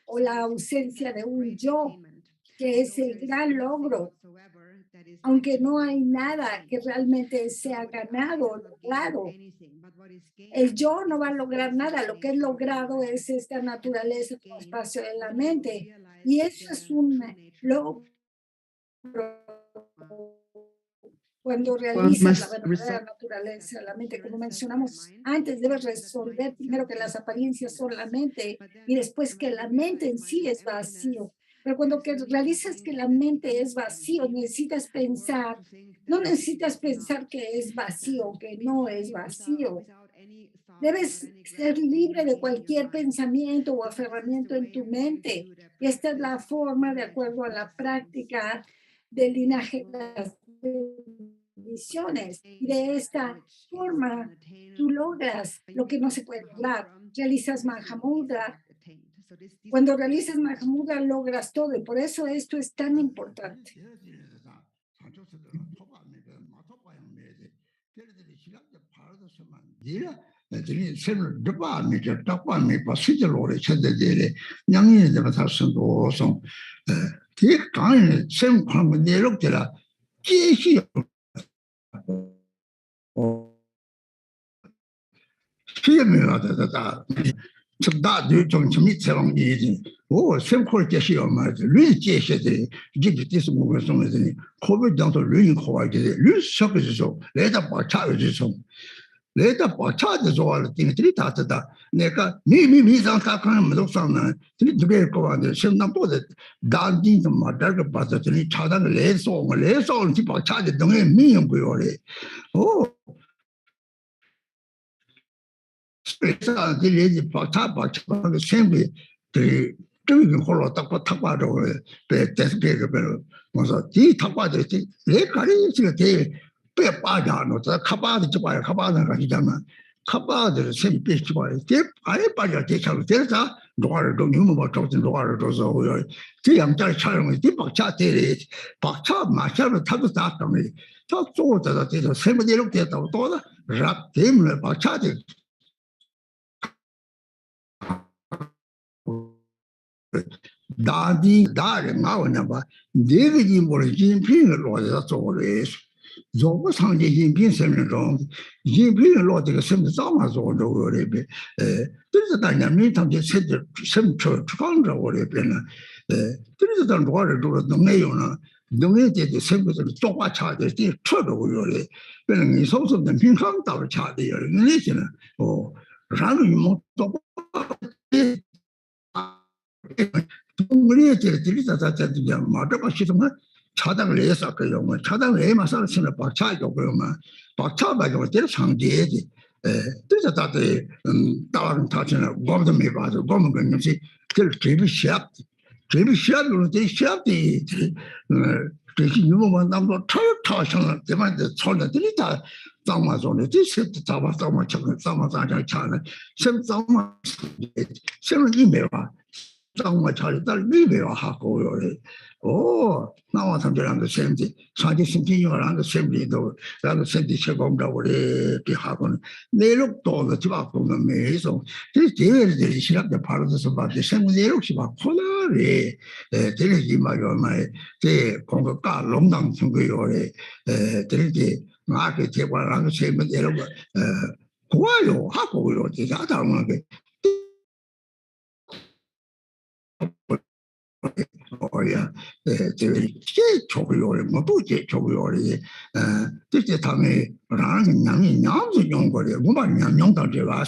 o la ausencia de un yo, que es el gran logro. Aunque no hay nada que realmente sea ganado o logrado, el yo no va a lograr nada. Lo que es logrado es esta naturaleza como espacio de la mente. Y eso es un logro. Cuando realizas la verdadera naturaleza de la mente, como mencionamos antes, debes resolver primero que las apariencias son la mente y después que la mente en sí es vacío. Pero cuando realizas que la mente es vacío, necesitas pensar, no necesitas pensar que es vacío, que no es vacío. Debes ser libre de cualquier pensamiento o aferramiento en tu mente. Y esta es la forma, de acuerdo a la práctica del linaje de las bendiciones. Y de esta forma, tú logras lo que no se puede lograr. Realizas Mahamudra. Cuando realizas Mahamudra, logras todo. Y por eso esto es tan importante. Jadi sen depa mi je takwa mi pa si je lo le chen de le nyang yin de ba ta sen do song ti kan ne sen kwang ne lo de la ji xi xi me la da 좀 다들 좀 재밌처럼 이제 오 생콜 계시요 말이죠. 류 계시데 이게 뒤에서 보면 something 코비 장도 류 코와게 류 셔그죠. 레다 바차죠. 레다 바차도 좋아할 때들이 다다. 내가 미미미상 다가는 무속상은 들이 두개 거한데 심남보다 단진 좀 맞다가 봐서더니 차단을 레소를 집 바차지 등에 미용 거요래. 오 그래서 들리지 바타바 처음에 생비 그 저기 홀로 딱 탁바로 배 대스게가 별로 뭐서 뒤 탁바들이 내 가리 지가 대 빼빠자노 저 카바도 좀 봐요 카바는 가지잖아 카바들 생비 좀 봐요 대 아예 빠져 대차로 대사 노아를 좀 유모 뭐 좀 노아를 줘서 그 양자 촬영을 뒤 박차 대리 박차 마셔로 타도 다 때문에 저 쪼다다 대서 세번 이렇게 됐다고 또다 랍 때문에 박차들 다디 다레 나오냐 봐 내가 뭐를 진핑을 로에서 저거를 저거 상제 진핑 세면서 진핑을 로에서 세면 싸마서 저거를 그래서 다냐면 당제 세들 semcho 추강자 거래변은 그래서 단 로를 도 동네요나 동네에 세면서 똑바 차들 뒤 쳐도요래 그는 이 소소된 빈칸 따로 차대요 이제는 라는 뭐 똑바 동물이 들리다 자자들이야 맞아 시스템은 차당을 해서 그 용어 차당 외에만 살았으면 박차죠 그러면 박차 가지고 때려 상제지 그래서 다들 따라는 타치는 검도 못 봐도 검은 건 없이 그 개비 시합 시합으로 돼 시합이 대신 유머만 남도 타타셔는 대만 손들이 다 장마존에 뒤집도 잡아서 뭐 저거 장마장 차는 sem 장마 셈은 이메와 장마 차리다 리메와 하고요. 오, 나와 삼절한테 셈지 사지 신기요라는 셈리도 라는 셈지 제공다고 이렇게 하고는 내력도 집앞으로 매서 이 제외들이 시작돼 바로서 봤는데 셈 내력이 막 코너리 들리지 말고 제 공급가 롱당 선거요래 들리지 마게 제관하는 셈은 내력 고아요 하고요. 제가 다음은 어야 제 조교를 뭐도제 조교를 뜻에 담에 라는 양이 양수 용거리 뭐만 양용도 제가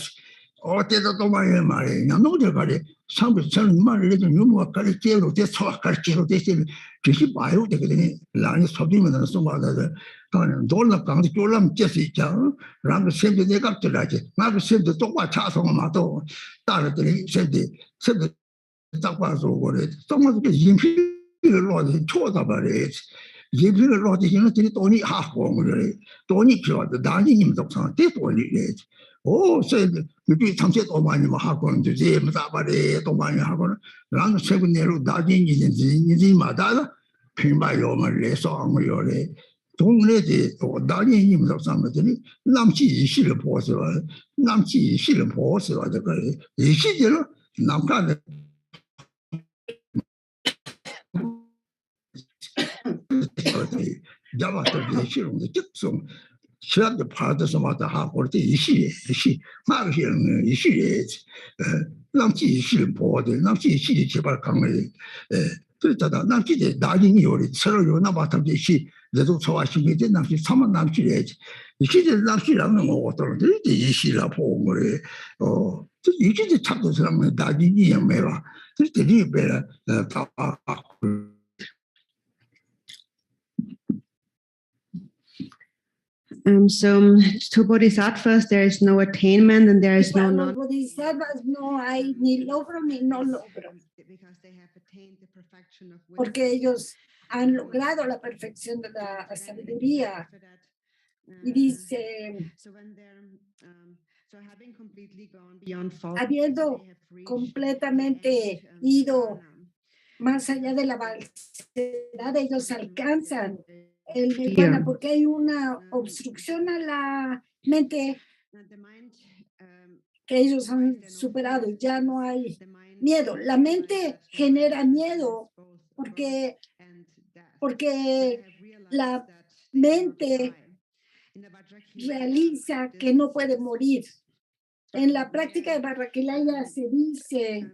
어때도 또 말해 양용도 가리 상부처럼 말을 해도 유무가 가리 제로 돼서 가리 제로 되시면 즉시 봐요 되거든요. 라는 소비면은 소마다들 그러면 돌나 강도 쫄람 째서 있죠. 라는 셈도 내가 들라지. 나도 셈도 똑바 차송을 마도 따르더니 셈도 딱 봐서 그래. 정말 그 인피를 넣어서 쳐다봐야지. 인피를 넣어서 이놈들이 돈이 하고 그래. 돈이 필요하다. 나니님 독상 때 돈이 이래야지. 오, 그 당시에 돈 많이 하고 이제 뭐다발에 돈 많이 하고는 나는 세분 내로 나진이마다 평바요만 내서 아무요래. 동네지 또 나니님 독상 거더니 남치 이시를 보서 남치 이시를 보서 그래. 이 시절은 남간에 야마도 예시로는 즉성 시합도 받아서 마다 하고 그때 이시 마르시는 이시에 남치 이시를 보되 남치 이시 제발 강을 그랬다가 남치제 나중에 요리 서로 요나 바탕 이시 내도 좋아하시는 게 남치 사만 남치래지 이시제 남치라는 거 어떤 게 이시라 보고 그래 이시제 찾는 사람은 나중에 매라 그때 리베라 다 So to bodhisattvas, there is no attainment and there is no Para los non. bodhisattvas no hay ni logro ni no logro, porque ellos han logrado la perfección de la sabiduría. Y dice, habiendo completamente ido más allá de la falsedad, ellos alcanzan el nirvana, porque hay una obstrucción a la mente que ellos han superado. Ya no hay miedo. La mente genera miedo porque la mente realiza que no puede morir. En la práctica de Vajrayana se dice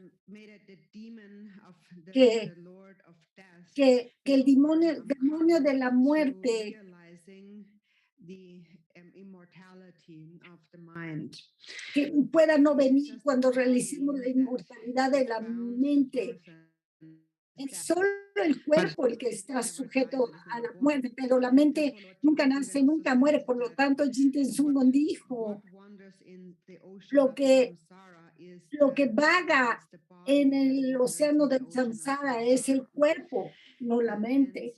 que el demonio de la muerte que pueda no venir cuando realicemos la inmortalidad de la mente. Es solo el cuerpo el que está sujeto a la muerte, pero la mente nunca nace, nunca muere. Por lo tanto, Jinten Sungon dijo, lo que vaga en el océano del samsara es el cuerpo, no la mente.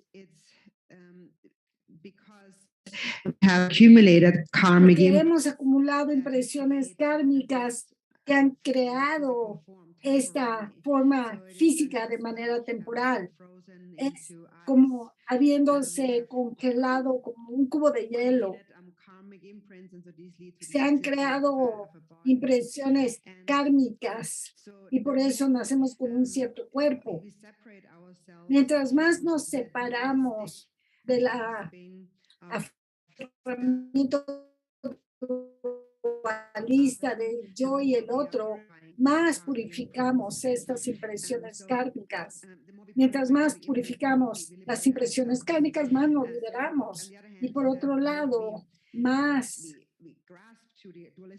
Have accumulated karmic Porque hemos acumulado impresiones kármicas que han creado esta forma física de manera temporal. Es como habiéndose congelado como un cubo de hielo. Se han creado impresiones kármicas y por eso nacemos con un cierto cuerpo. Mientras más nos separamos de la aferramiento dualista del yo y el otro, más purificamos estas impresiones kármicas. Mientras más purificamos las impresiones kármicas, más nos liberamos. Y por otro lado, más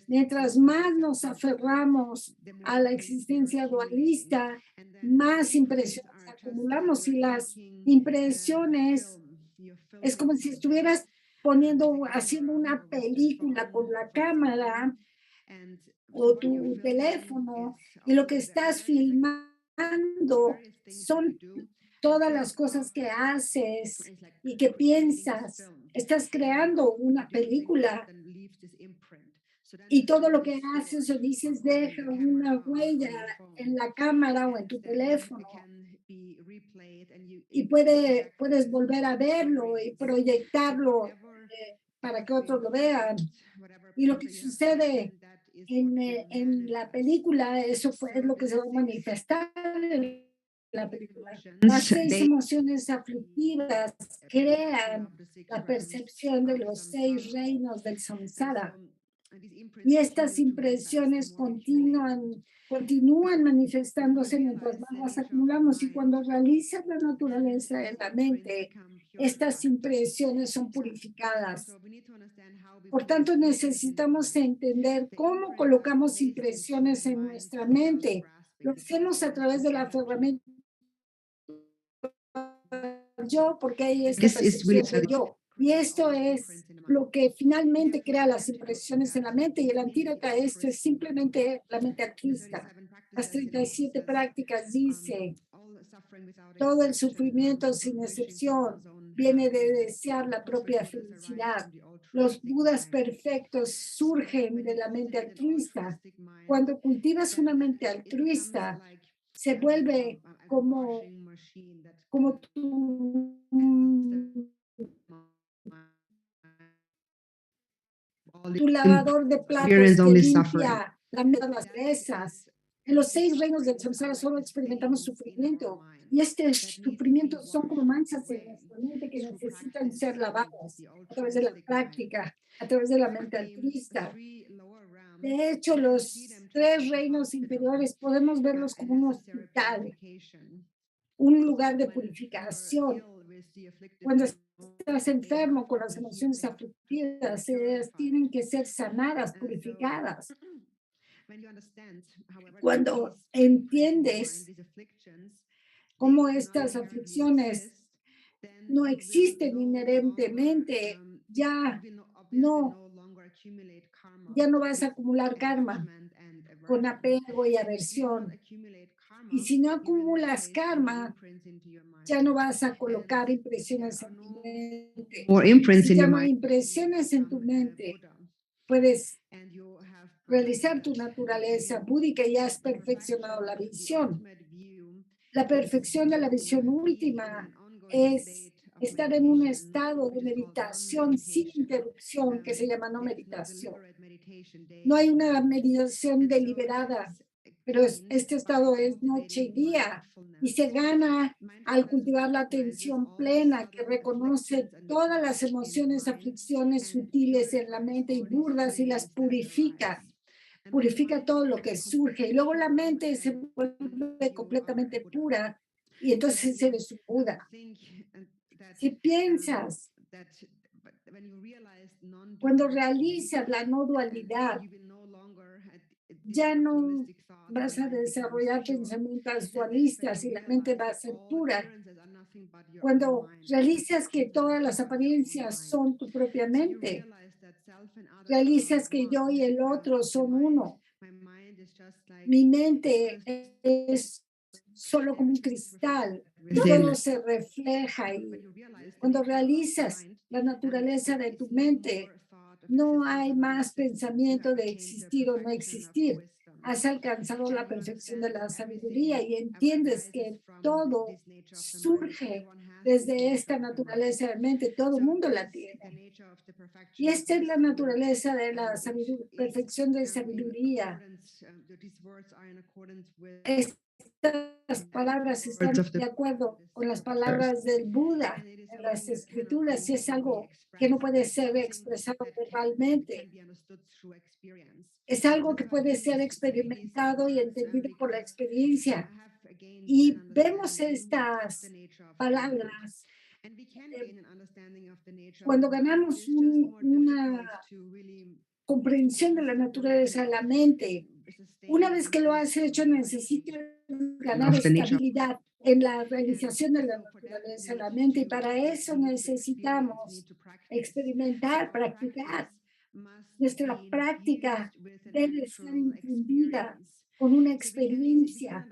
Mientras más nos aferramos a la existencia dualista, más impresiones acumulamos y las impresiones es como si estuvieras haciendo una película con la cámara o tu teléfono y lo que estás filmando son todas las cosas que haces y que piensas. Estás creando una película y todo lo que haces o dices deja una huella en la cámara o en tu teléfono y puedes volver a verlo y proyectarlo para que otros lo vean. Y lo que sucede en la película, es lo que se va a manifestar en la película. Las 6 emociones aflictivas crean la percepción de los 6 reinos del samsara. Y estas impresiones continúan manifestándose mientras más las acumulamos. Y cuando realizas la naturaleza de la mente, estas impresiones son purificadas. Por tanto, necesitamos entender cómo colocamos impresiones en nuestra mente. Lo hacemos a través de la ferramenta yo, porque hay esta percepción de yo. Y esto es lo que finalmente crea las impresiones en la mente, y el antídoto a esto es simplemente la mente altruista. Las 37 prácticas dice, todo el sufrimiento sin excepción viene de desear la propia felicidad. Los budas perfectos surgen de la mente altruista. Cuando cultivas una mente altruista, se vuelve como tu lavador de platos que limpia la mente de las mesas. En los 6 reinos del samsara solo experimentamos sufrimiento, y este sufrimiento son como manchas en nuestra mente que necesitan ser lavadas a través de la práctica, a través de la mente altruista. De hecho, los 3 reinos inferiores podemos verlos como un hospital, un lugar de purificación. Cuando estás enfermo con las emociones aflictivas, ellas tienen que ser sanadas, purificadas. Cuando entiendes cómo estas aflicciones no existen inherentemente, ya no vas a acumular karma con apego y aversión. Y si no acumulas karma, ya no vas a colocar impresiones en tu mente. Si ya no hay impresiones en tu mente, puedes realizar tu naturaleza búdica y has perfeccionado la visión. La perfección de la visión última es estar en un estado de meditación sin interrupción que se llama no meditación. No hay una meditación deliberada, pero este estado es noche y día y se gana al cultivar la atención plena que reconoce todas las emociones, aflicciones sutiles en la mente y burdas y las purifica. Purifica todo lo que surge y luego la mente se vuelve completamente pura y entonces eres un Buda. Si piensas, cuando realizas la no dualidad, ya no vas a desarrollar pensamientos dualistas y la mente va a ser pura. Cuando realizas que todas las apariencias son tu propia mente, realizas que yo y el otro son uno. Mi mente es solo como un cristal, todo se refleja y cuando realizas la naturaleza de tu mente, no hay más pensamiento de existir o no existir. Has alcanzado la perfección de la sabiduría y entiendes que todo surge desde esta naturaleza de mente, todo el mundo la tiene. Y esta es la naturaleza de la perfección de sabiduría. Estas palabras están de acuerdo con las palabras del Buda en las escrituras y es algo que no puede ser expresado verbalmente. Es algo que puede ser experimentado y entendido por la experiencia. Y vemos estas palabras cuando ganamos una comprensión de la naturaleza de la mente. Una vez que lo has hecho, necesitas ganar estabilidad en la realización de la naturaleza de la mente, y para eso necesitamos experimentar, practicar. Nuestra práctica debe estar infundida con una experiencia.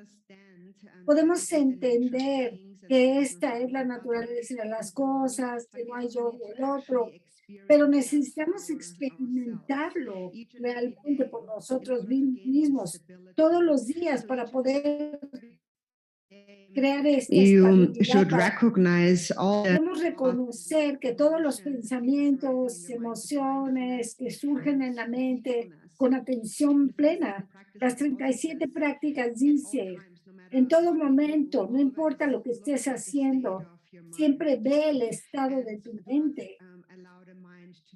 Podemos entender que esta es la naturaleza de las cosas, que no hay yo y el otro, pero necesitamos experimentarlo realmente por nosotros mismos todos los días para poder crear esta You should estabilidad. recognize all the Debemos reconocer que todos los pensamientos, emociones que surgen en la mente con atención plena. Las 37 prácticas dice, en todo momento, no importa lo que estés haciendo, siempre ve el estado de tu mente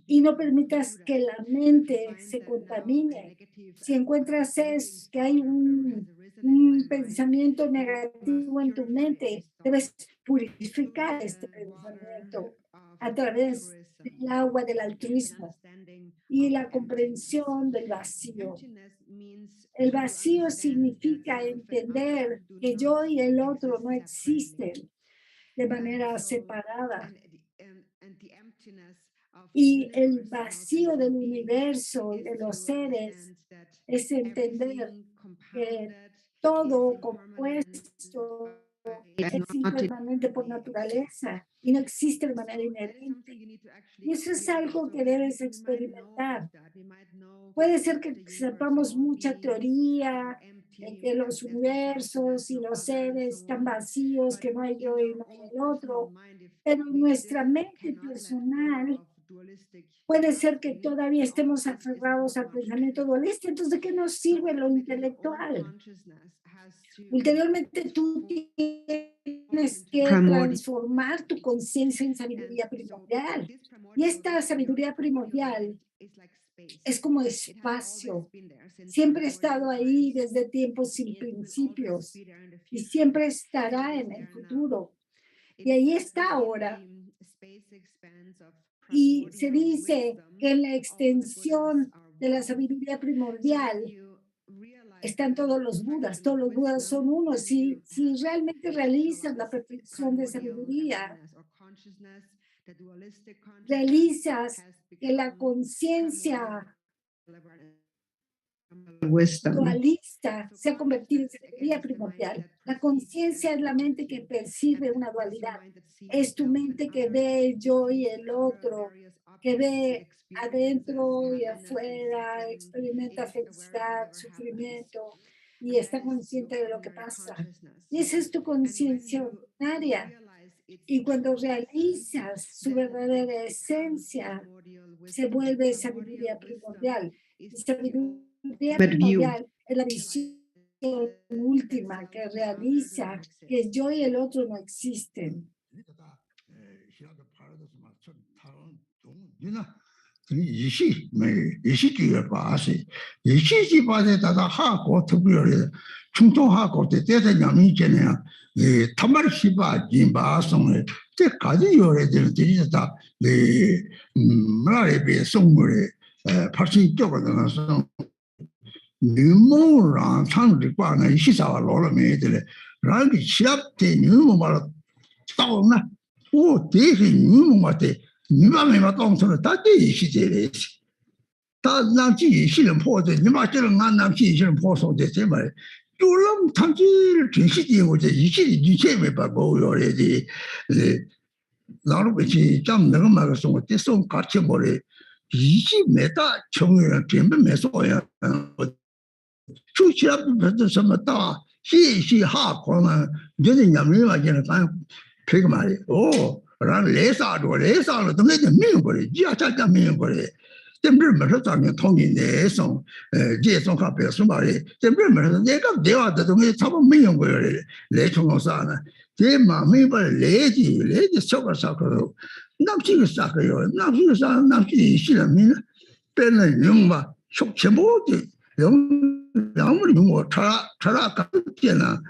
y no permitas que la mente se contamine. Si encuentras que hay un pensamiento negativo en tu mente, debes purificar este pensamiento a través del agua del altruismo y la comprensión del vacío. El vacío significa entender que yo y el otro no existen de manera separada. Y el vacío del universo y de los seres es entender que todo compuesto existe permanente por naturaleza y no existe de manera inherente. Y eso es algo que debes experimentar. Puede ser que sepamos mucha teoría, que los universos y los seres están vacíos, que no hay yo y no hay el otro, pero nuestra mente personal puede ser que todavía estemos aferrados al pensamiento dualista. Entonces, ¿de qué nos sirve lo intelectual? Ulteriormente, tú tienes que transformar tu conciencia en sabiduría primordial. Y esta sabiduría primordial es como espacio. Siempre ha estado ahí desde tiempos sin principios y siempre estará en el futuro. Y ahí está ahora. Y se dice que en la extensión de la sabiduría primordial están todos los budas son uno. Si realmente realizas la perfección de sabiduría, realizas que la conciencia dualista se ha convertido en sabiduría primordial. La conciencia es la mente que percibe una dualidad. Es tu mente que ve yo y el otro, que ve adentro y afuera, experimenta felicidad, sufrimiento y está consciente de lo que pasa. Y esa es tu conciencia ordinaria. Y cuando realizas su verdadera esencia, se vuelve sabiduría primordial. Y sabiduría primordial es la visión última que realiza que yo y el otro no existen. Nimmo sang qua na ishisawa lola medele rangi chirapte nimmo mara tauna o dehi nimmo mate nimma me matong sono tate ishijere ta namchi ishiren po de nimma chero ngan namchi ishiren po so de semare yolam tamchi jinshi wo de ishi ni cheme ba go yore de 나로 같이 좀 내가 말해서 뭐 대성 같이 버리 20m 정을 전부 매소야出去不是什么大嘻哈光呢就是人民嘛就是咱这个嘛哦然后来啥了都没得命过来呀这命过来这不是没说咱们统计的送这送卡别送吧的这不是没说那个电话的东西差不多没用过来来从啥呢这嘛没把来的小个那这个啥个哟那这个啥那这些人民本来用吧全部的양물이 뭐 차라 같잖아.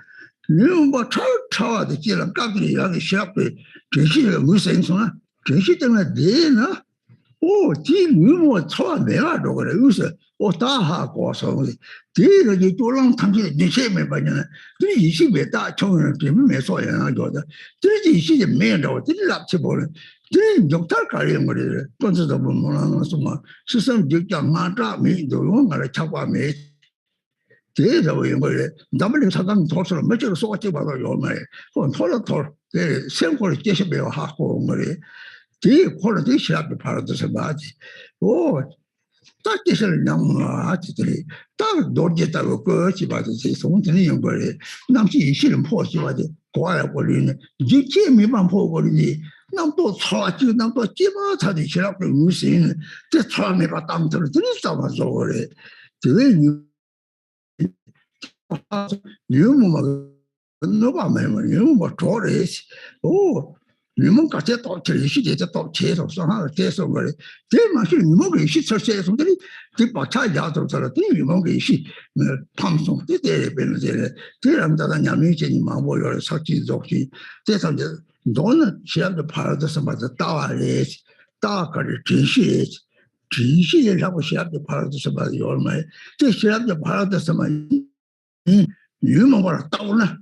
뭐 차와도 지랑 깎으리 여기 시합에 전시를 무슨 소나 전시 때문에 되나? 오 오, 지 누구 처음 내가 또 그래. 요새 다 하고 서 뒤로 이제 돌랑 탐지 니세메 봐냐. 그 이십에 다 청을 되면 매소야 저다. 저지 이시에 매도 들랍지 보래. 저 욕탈 가리는 거래. 건서도 뭐라는 거뭐 스스로 직장 마다 미도 용을 잡아 매. 제가 왜 거래. 남을 사람 도서를 몇줄 쏘지 봐도 요말. 그건 털어 그 생活을 계속 배워 하고 거래. 제 콜도 시합을 팔아서 맞지. 오, 딱 계실 냥 아지들이 딱 놀겠다고 그지 봐도 제 손들이 연거래. 남시 이실은 포시 봐도 고아야 버리네. 이게 미만 보고리니 남도 처지 남도 찌마 차지 시합을 무슨 제 처음에 봤다 들었다 봐서 그래. 저게 유무마 너가 말면 유무 좋아해. 오, 유무 같이 또 제시제 또 계속 상하를 계속 그래. 제만이 유무가 있이 설세송들이 그 바차 야도서라 유무가 있이 방송 때에 되는데 대람다가 냐미제니 마모요 사치 적시 대상제 너는 시험도 받아서 맞아 따와래. 따가를 진시 진시라고 시험도 받아서 맞아 얼마에 제 시험도 받아서 맞아 유머가 따오나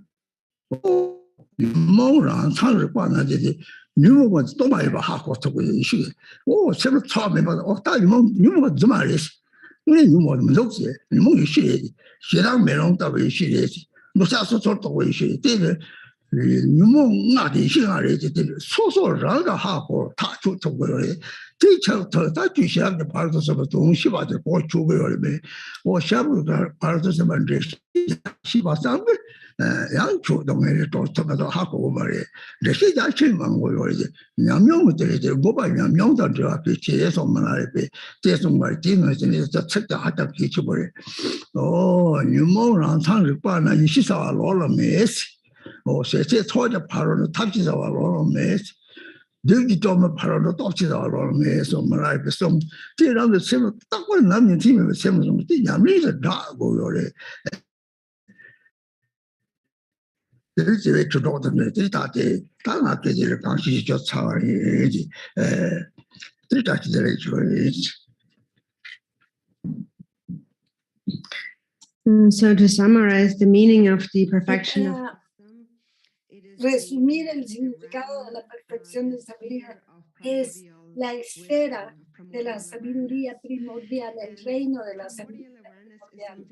유머랑 상을 관하지 유머가 또 많이 봐 하고 저거 이시 오 새로 처음에 봐다 유머가 좀 알았어 우리 유머는 무섭지 유머 이시 시랑 매롱 따고 이시지 뭐 사서 저도 이시 때는 유머 나디 시간에 이제 소소라가 하고 다 좋고 그래 대처부터 다 주시하게 받아서 동시 받을 고 주고요 뭐 샤브를 받아서 만들 시바상 양초 동네에 또 저도 하고 말이야. 레시 자체만 거요 이제 냠명들이 이제 뭐가 냠명도 저 앞에 계속만 알고 계속 말 뒤는 이제 저 책도 하다 기초버려. 유모랑 상을 빠나 시사와 로로메스. 세세 초자 바로는 탑지사와 로로메스. 여기 좀 바로는 톱지사와 로로메스 말이야. 좀 제라도 세면 딱 보는 남는 팀에 세면 좀 냠미서 다 고요래. 제일 주도는 데이터에 다나 계절 방식이 좋차와야지 데이터들이 좋아야지 So to summarize the meaning of the perfection of Resumir el significado de la perfección de sabiduría es la esfera de la sabiduría primordial, el reino de la sabiduría primordial.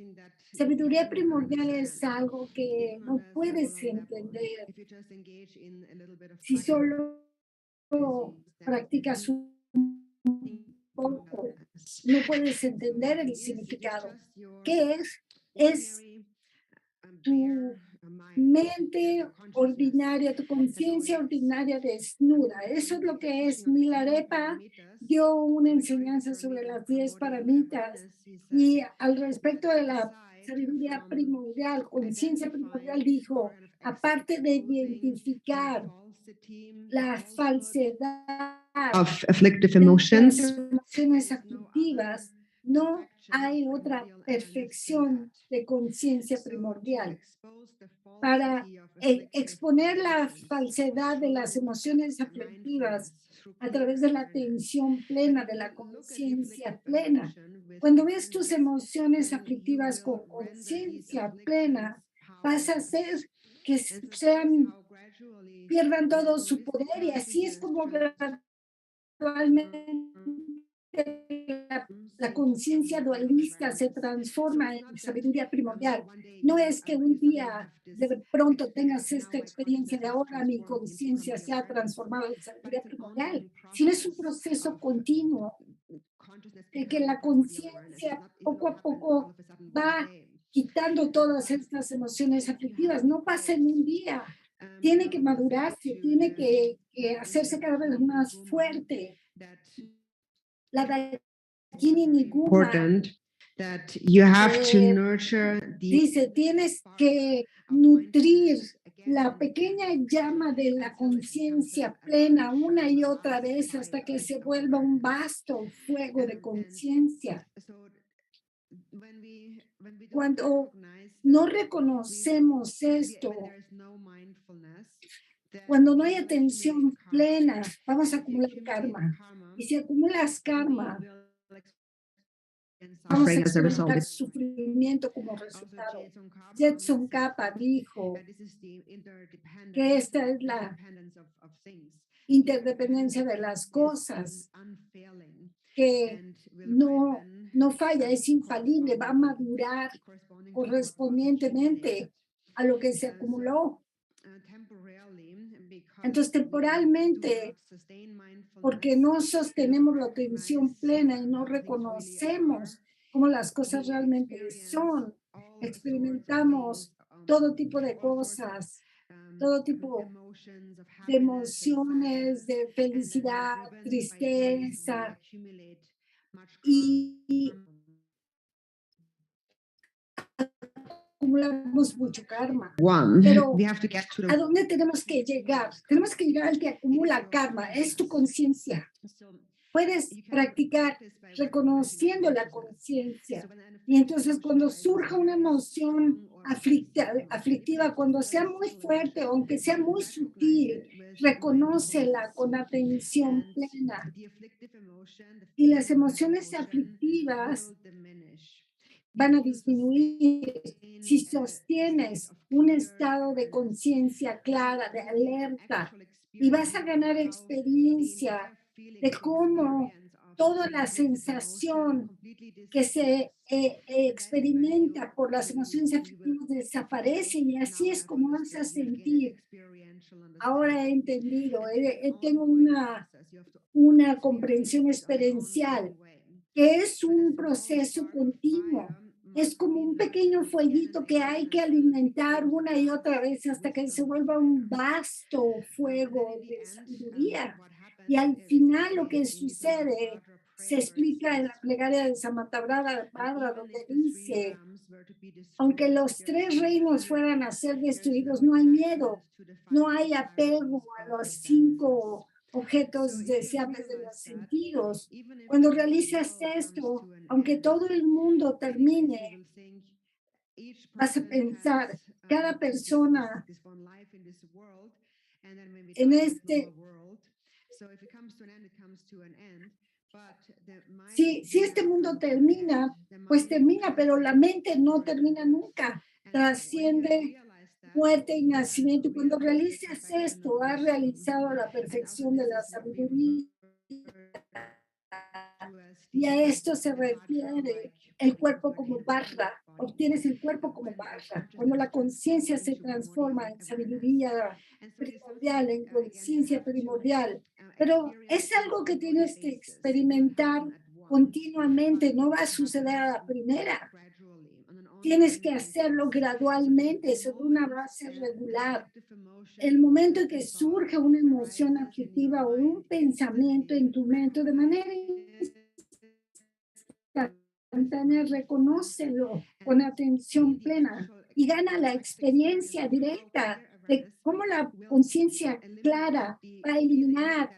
Sabiduría primordial es algo que no puedes entender si solo practicas un poco. No puedes entender el significado. ¿Qué es? Es tu mente ordinaria, tu conciencia ordinaria desnuda. Eso es lo que es. Milarepa dio una enseñanza sobre las 10 paramitas y al respecto de la sabiduría primordial, conciencia primordial, dijo, aparte de identificar la falsedad of afflictive de las emotions, emociones aflictivas, no hay otra perfección de conciencia primordial. Para exponer la falsedad de las emociones aflictivas a través de la atención plena, de la conciencia plena. Cuando ves tus emociones aflictivas con conciencia plena, vas a hacer que pierdan todo su poder y así es como gradualmente la conciencia dualista se transforma en sabiduría primordial. No es que un día de pronto tengas esta experiencia de ahora mi conciencia se ha transformado en sabiduría primordial, sino es un proceso continuo de que la conciencia poco a poco va quitando todas estas emociones aflictivas. No pasa en un día. Tiene que madurarse, tiene que hacerse cada vez más fuerte. La Dajini Niguma important that you have to nurture the dice, tienes que nutrir la pequeña llama de la conciencia plena una y otra vez hasta que se vuelva un vasto fuego de conciencia. Cuando no reconocemos esto, Cuando no hay atención plena, vamos a acumular karma. Y si acumulas karma, vamos a experimentar sufrimiento como resultado. Jetson Kappa dijo que esta es la interdependencia de las cosas, que no falla, es infalible, va a madurar correspondientemente a lo que se acumuló. Entonces, temporalmente, porque no sostenemos la atención plena y no reconocemos cómo las cosas realmente son, experimentamos todo tipo de cosas, todo tipo de emociones, de felicidad, tristeza, y acumulamos mucho karma. Pero ¿a dónde tenemos que llegar? Tenemos que llegar al que acumula karma, es tu conciencia. Puedes practicar reconociendo la conciencia. Y entonces cuando surja una emoción aflictiva, cuando sea muy fuerte, aunque sea muy sutil, reconócela con atención plena. Y las emociones aflictivas van a disminuir si sostienes un estado de conciencia clara, de alerta, y vas a ganar experiencia de cómo toda la sensación que se experimenta por las emociones afectivas desaparece, y así es como vas a sentir. Ahora he entendido, tengo una comprensión experiencial, que es un proceso continuo. Es como un pequeño fueguito que hay que alimentar una y otra vez hasta que se vuelva un vasto fuego de sabiduría. Y al final lo que sucede se explica en la plegaria de Samantabhadra, donde dice: aunque los tres reinos fueran a ser destruidos, no hay miedo, no hay apego a los 5 objetos deseables de los sentidos. Cuando realizas esto, aunque todo el mundo termine, vas a pensar, cada persona en si este mundo termina, pues termina, pero la mente no termina nunca, trasciende muerte y nacimiento. Y cuando realizas esto, has realizado la perfección de la sabiduría. Y a esto se refiere el cuerpo como barra. Obtienes el cuerpo como barra. Cuando la conciencia se transforma en sabiduría primordial, en conciencia primordial. Pero es algo que tienes que experimentar continuamente. No va a suceder a la primera. Tienes que hacerlo gradualmente, sobre una base regular. El momento en que surge una emoción aflictiva o un pensamiento en tu mente, de manera instantánea, reconócelo con atención plena y gana la experiencia directa de cómo la conciencia clara va a eliminar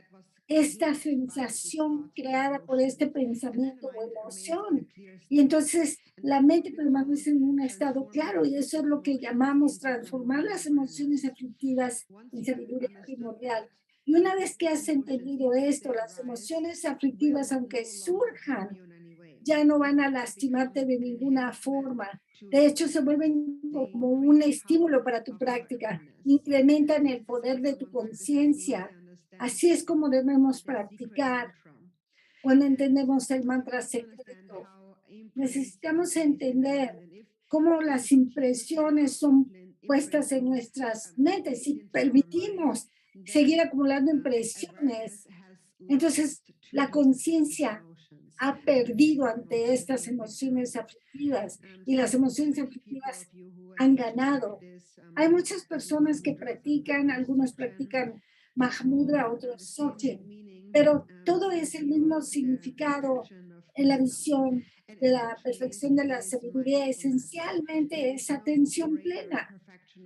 esta sensación creada por este pensamiento o emoción. Y entonces la mente permanece en un estado claro, y eso es lo que llamamos transformar las emociones aflictivas en sabiduría primordial. Y una vez que has entendido esto, las emociones aflictivas, aunque surjan, ya no van a lastimarte de ninguna forma. De hecho, se vuelven como un estímulo para tu práctica, incrementan el poder de tu conciencia. Así es como debemos practicar cuando entendemos el mantra secreto. Necesitamos entender cómo las impresiones son puestas en nuestras mentes. Si permitimos seguir acumulando impresiones, entonces la conciencia ha perdido ante estas emociones aflictivas, y las emociones aflictivas han ganado. Hay muchas personas que practican, algunos practican Mahamudra, otros Soche, pero todo es el mismo significado en la visión de la perfección de la sabiduría. Esencialmente es atención plena.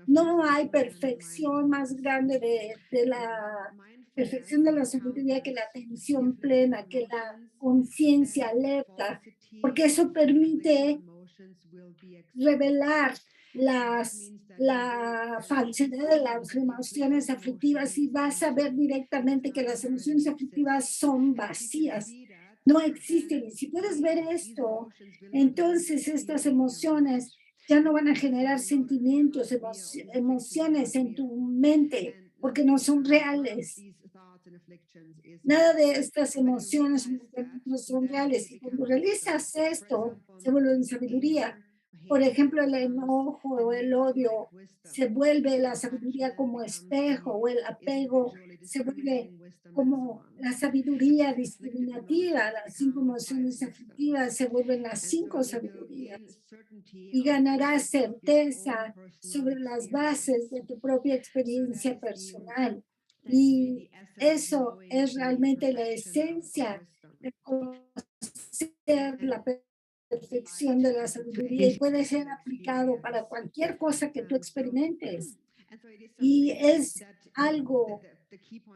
No hay perfección más grande de la perfección de la sabiduría, que la atención plena, que la conciencia alerta, porque eso permite revelar la falsedad de las emociones aflictivas y vas a ver directamente que las emociones aflictivas son vacías, no existen. Y si puedes ver esto, entonces estas emociones ya no van a generar sentimientos, emociones en tu mente, porque no son reales. Nada de estas emociones no son reales. Y cuando realizas esto, se vuelve sabiduría. Por ejemplo, el enojo o el odio se vuelve la sabiduría como espejo, o el apego se vuelve como la sabiduría discriminativa. Las 5 emociones aflictivas se vuelven las 5 sabidurías. Y ganarás certeza sobre las bases de tu propia experiencia personal. Y eso es realmente la esencia de conocer la perfección de la sabiduría y puede ser aplicado para cualquier cosa que tú experimentes. Y es algo,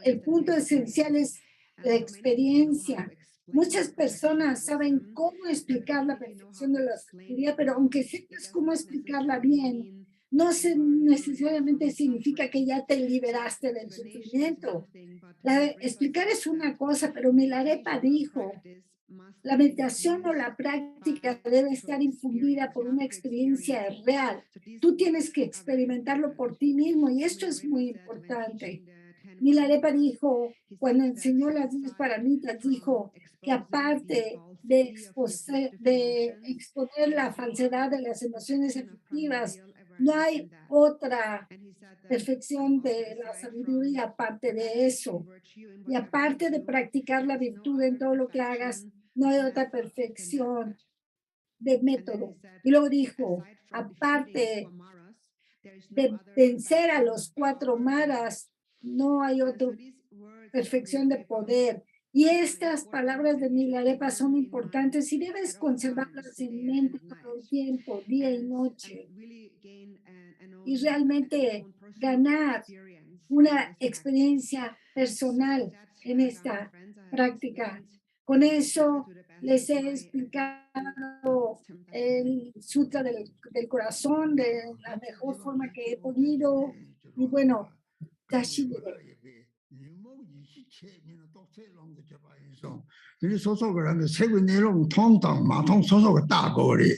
el punto esencial es la experiencia. Muchas personas saben cómo explicar la perfección de la sabiduría, pero aunque sepas cómo explicarla bien, no necesariamente significa que ya te liberaste del sufrimiento. Explicar es una cosa, pero Milarepa dijo, la meditación o la práctica debe estar infundida por una experiencia real. Tú tienes que experimentarlo por ti mismo y esto es muy importante. Milarepa dijo, cuando enseñó las 10 paramitas, dijo que aparte de exponer la falsedad de las emociones afectivas, no hay otra perfección de la sabiduría aparte de eso. Y aparte de practicar la virtud en todo lo que hagas, no hay otra perfección de método. Y luego dijo, aparte de vencer a los 4 maras, no hay otra perfección de poder. Y estas palabras de Milarepa son importantes y debes conservarlas en mente todo el tiempo, día y noche. Y realmente ganar una experiencia personal en esta práctica. Con eso les he explicado el sutra del corazón de la mejor forma que he podido. Y bueno, Tashigure. 이 소속을 세계 내용 통당 마통 소속을 따고리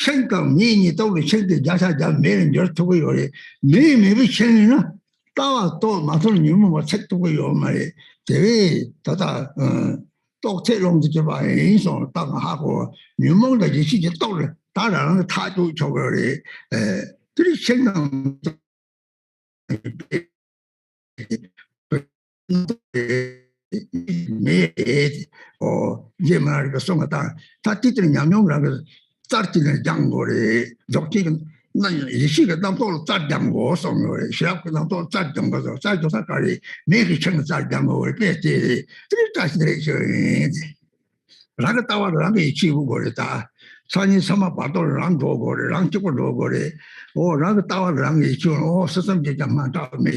생각 미니 또는 생각 자사자 매는 열두고 요리 매매비 챙이나 따와 또 마통 유무 뭐 책두고 요 말이 대회 다다 똑책롱도 저 봐. 인성 딱 하고 유목의 지식이 또 다른 타도 저거리 들이 생각 매 이제 말이가 송하다 다 뒤들이 양용이라고 짜르지는 장고리 적지는 나 이시가 담도 짜장고 송요리 시합도 담도 짜장고서 짜조사까지 매기 청의 짜장고 배지 들이 다시들이 저 라가 따와를 한 게 지고 거리다 산이 서마 바도를 안 도고리 랑 찍고 도고리 오 라가 따와를 한 게 지고 스승 제장만 다음에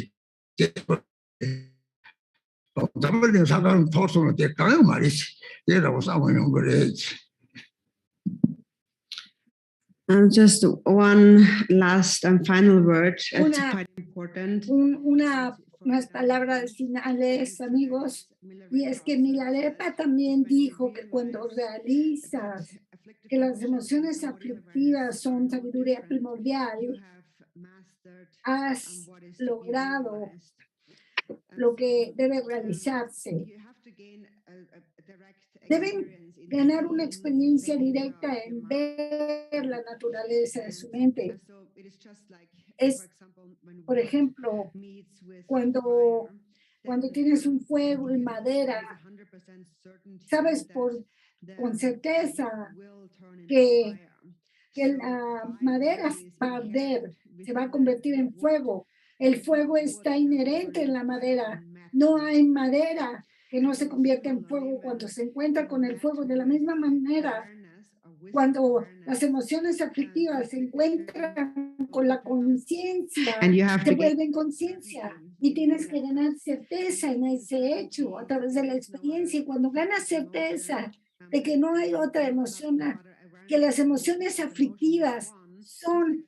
잡을린 사람 토스는 때 강요 말이지. 얘라고 싸우는 거래지. Just one last and final word. It's quite important. Unas palabras finales, amigos, y es que Milarepa también dijo que cuando realizas que las emociones aflictivas son sabiduría primordial, has logrado lo que debe realizarse. Deben ganar una experiencia directa en ver la naturaleza de su mente. Es, por ejemplo, cuando tienes un fuego y madera, sabes con certeza que la madera va a arder, se va a convertir en fuego. El fuego está inherente en la madera. No hay madera que no se convierta en fuego cuando se encuentra con el fuego. De la misma manera, cuando las emociones aflictivas se encuentran con la conciencia, se vuelven conciencia. Y tienes que ganar certeza en ese hecho a través de la experiencia. Y cuando ganas certeza de que no hay otra emoción, que las emociones aflictivas son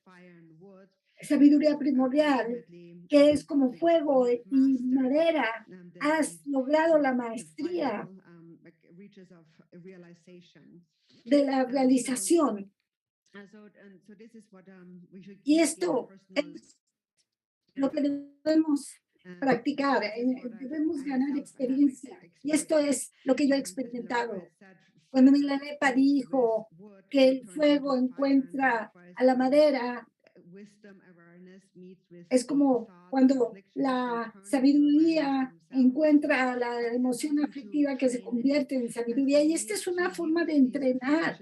sabiduría primordial, que es como fuego y madera, has logrado la maestría de la realización. Y esto es lo que debemos practicar, debemos ganar experiencia. Y esto es lo que yo he experimentado. Cuando Milarepa dijo que el fuego encuentra a la madera, es como cuando la sabiduría encuentra la emoción aflictiva que se convierte en sabiduría. Y esta es una forma de entrenar.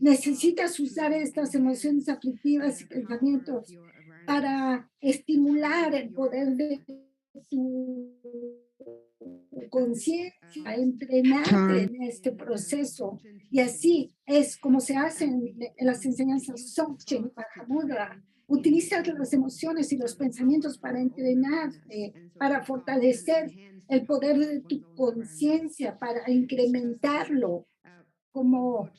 Necesitas usar estas emociones aflictivas y pensamientos para estimular el poder de tu conciencia, entrenarte en este proceso. Y así es como se hace en las enseñanzas Dzogchen y Mahamudra. Utilizas las emociones y los pensamientos para entrenarte, para fortalecer el poder de tu conciencia, para incrementarlo como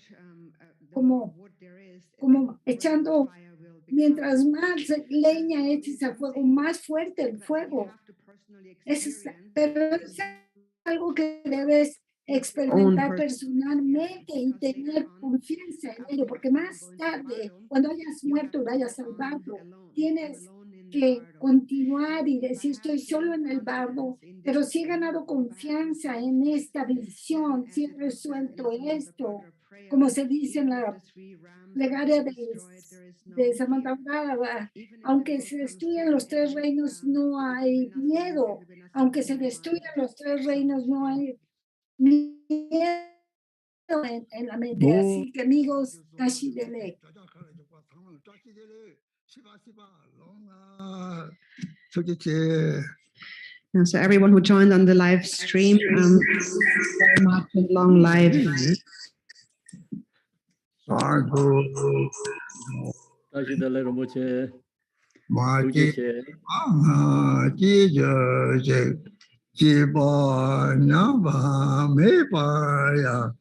echando, mientras más leña eches al fuego, más fuerte el fuego. Pero es algo que debes experimentar personalmente y tener confianza en ello, porque más tarde, cuando hayas muerto y hayas salvado, tienes que continuar y decir, estoy solo en el bardo, pero si he ganado confianza en esta visión, si he resuelto esto, como se dice en la plegaria de Samantha Bhargava, aunque se destruyan los tres reinos, no hay miedo. Aunque se destruyan los tres reinos, no hay miedo en la mente. Así que, amigos, Tashi Dele. And so everyone who joined on the live stream, very much and long life. Sadhu, Tashi Dele Rinpoche, Ma Uji Ji, Che, Ji Je, Ji Ba, Nya Ba, Me Ba Ya,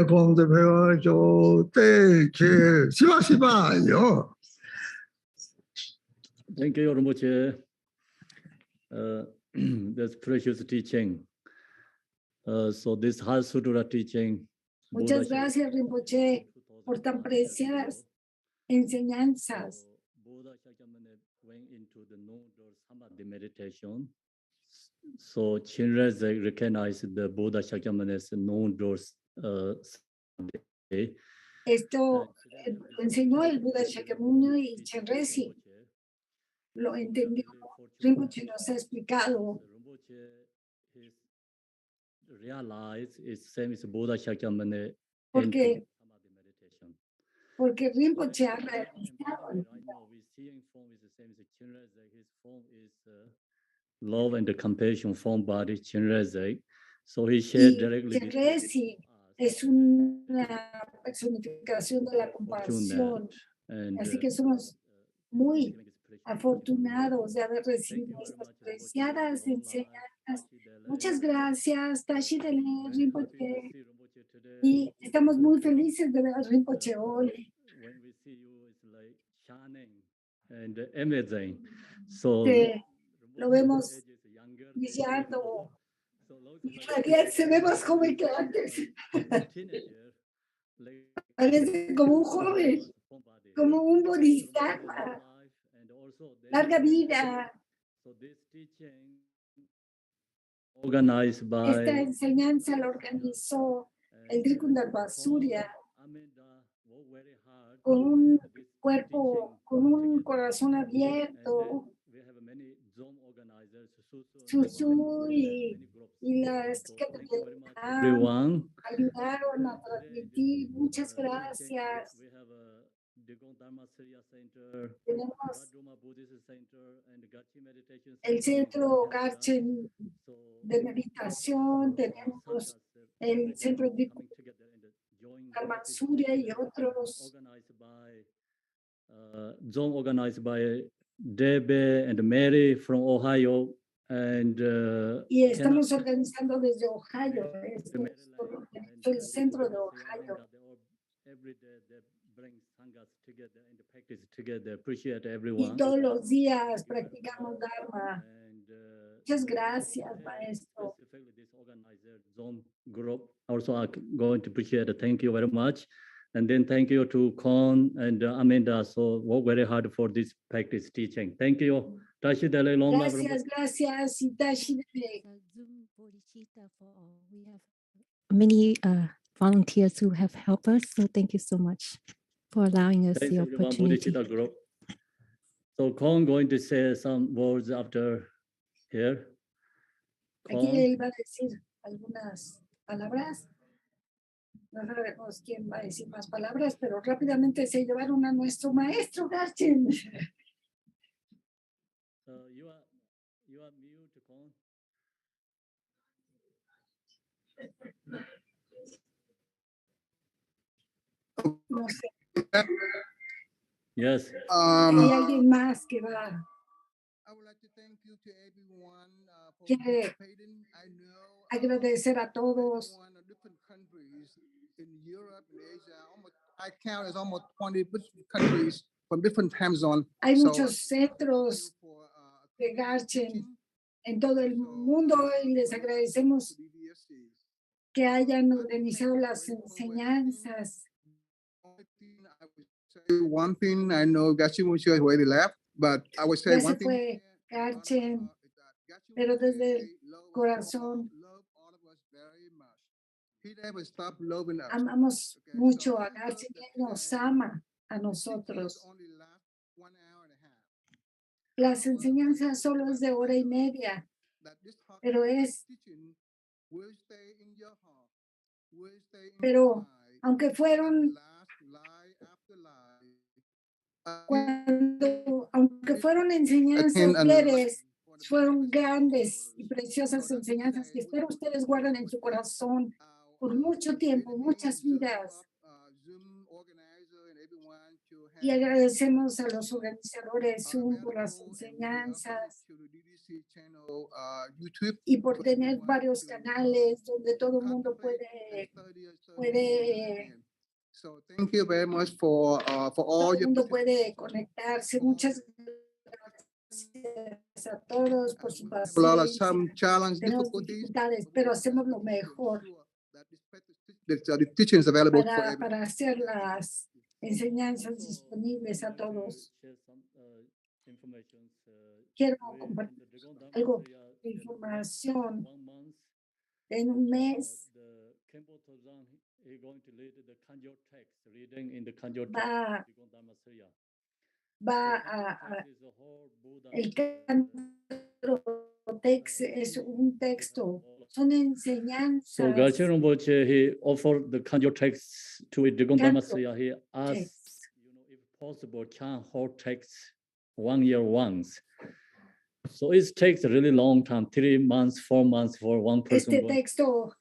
Kong De Peo Jo, Te Che, Siva Siva Yo. thank you, Rinpoche. That's precious teaching. So this Hal Sutra teaching. Muchas gracias, Rinpoche, por tan preciadas enseñanzas. Buddha Shakyamuni went into the no-door samadhi meditation. So Chinrezig recognized the Buddha Shakyamuni's no-door samadhi. Esto enseñó el Buda Shakyamuni y Chenrezig. Lo entendió. Rinpoche nos ha explicado. Realize it's same as Buddha Shakyamuni. Porque Rinpoche ha realizado. Right now, we seeing form is the same as Chinrezig. His form is love and compassion form body Chinrezig. So he shared directly. Chenrezig es una personificación de la compasión. Así que somos muy afortunados de haber recibido estas preciadas enseñanzas. Muchas gracias, Tashi Dele Rinpoche. Y estamos muy felices de ver a Rinpoche hoy. Lo vemos brillando y se ve más joven que antes. Parece como un joven, como un bodhisattva. Larga vida. Esta enseñanza la organizó el Drikundalpa Surya con un cuerpo, con un corazón abierto. Susu y las que ayudaron a transmitir. Muchas gracias. Tenemos el centro Garchen de meditación, tenemos el centro de Dharma Surya y otros. Zone organized by Debbie and Mary from Ohio, and Y Kenneth estamos organizando desde Ohio, esto from es por lo que Maryland, fue el and centro de Amanda, Ohio. they all, every day they bring sanghas together and practice together. Appreciate Y everyone. todos los días practicamos Dharma. And Muchas gracias, maestro. specifically this organizer Zoom group also are going to appreciate it. Thank you very much. And then thank you to Con and Amanda. So work very hard for this practice teaching. Thank you. Tashi Dalai Lama. Gracias, gracias. Hitachi Dele. Zoom Bodhicitta for all. We have many volunteers who have helped us. So thank you so much for allowing us Thanks the everyone, opportunity. Bodhicitta group. So Con going to say some words after here. Aquí Con. él va a decir algunas palabras. No sabemos quién va a decir más palabras, pero rápidamente se llevaron a nuestro maestro Garchen. You are mute, Con. No sé, Yes. hay alguien más que va. I would like to thank you to everyone for Quiere participating. I know agradecer a todos. everyone in different countries in Europe and Asia. I count as almost 20 different countries from different time zones. Hay So, muchos centros for, de Garchen teaching. en todo el mundo y les agradecemos que hayan organizado las enseñanzas. One thing I know, Gachi Mucho has already left, but I would say Ya one se thing. fue Garchen, pero desde el corazón amamos mucho a Garchen, él nos ama a nosotros. Las enseñanzas solo es de hora y media, pero pero aunque fueron enseñanzas breves, fueron grandes y preciosas enseñanzas que espero ustedes guarden en su corazón por mucho tiempo, muchas vidas. Y agradecemos a los organizadores Zoom por las enseñanzas y por tener varios canales donde todo el mundo puede Thank you very much for todo all el your mundo puede conectarse. Muchas gracias a todos por su a lot of paciencia. some challenge Tenemos difficulties, dificultades, pero hacemos lo mejor the teaching is available for everyone. para hacer las enseñanzas disponibles a todos. Quiero compartir algo de información. En un mes el Kanjo text es un texto, son enseñanzas. So Garchen Rinpoche, he offered the Kanjo text to Drigong Dharma Saya. He asked, if possible, can hold text 1 year once. So it takes a really long time, 3 months, 4 months for one person. Este texto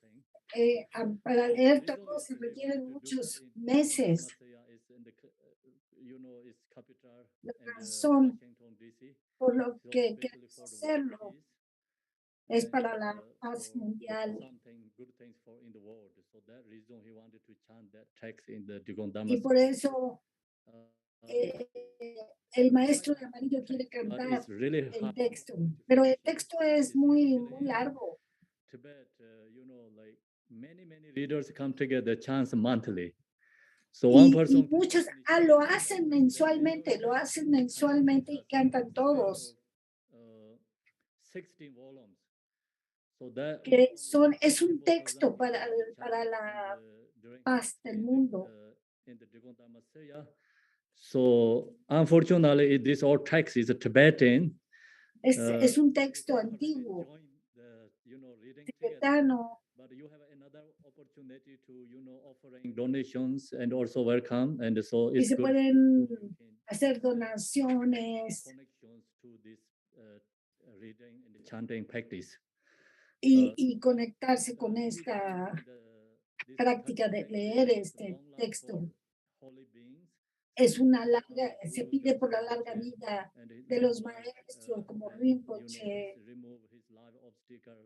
para leer todo se requieren muchos meses. La razón por lo que queremos hacerlo es para la paz mundial. Y por eso el maestro de amarillo quiere cantar el texto, pero el texto es muy largo. Many readers come together, chants monthly. So one person. Y muchos lo hacen mensualmente y cantan todos. 16 volumes. So that Que es un texto para la paz del mundo. So unfortunately, this old text is Tibetan. Es un texto antiguo, tibetano. But you have another opportunity to, offering donations and also welcome. And so Y it's se good pueden hacer donaciones connections to this reading and chanting practice. y conectarse con esta práctica de leer este texto. es una larga, se pide por la larga vida de los maestros como Rinpoche,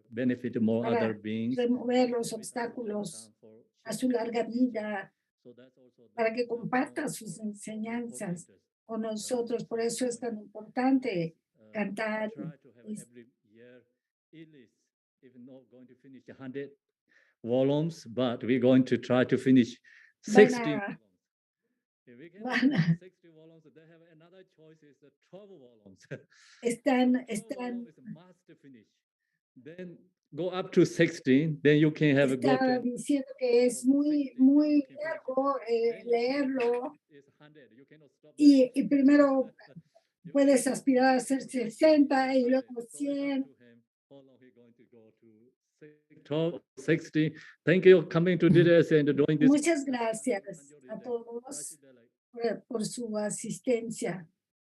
benefit more para other beings. remover los obstáculos a su larga vida, para que comparta sus enseñanzas con nosotros. Por eso es tan importante cantar. Even though going to finish 100 volumes, but we're going to try to finish 60 volumes. If we can van a- finish 60 volumes, they have another choice is 12 volumes. Están 12 volumes is a must finish. Then go up to 16, then you can have a go está to diciendo que es muy, muy largo leerlo it's 100. You cannot stop y primero puedes aspirar a hacer 60 y luego 100. How long he going to go to 12, 60? Thank you for coming to DDS and doing this. Muchas gracias a todos por su asistencia.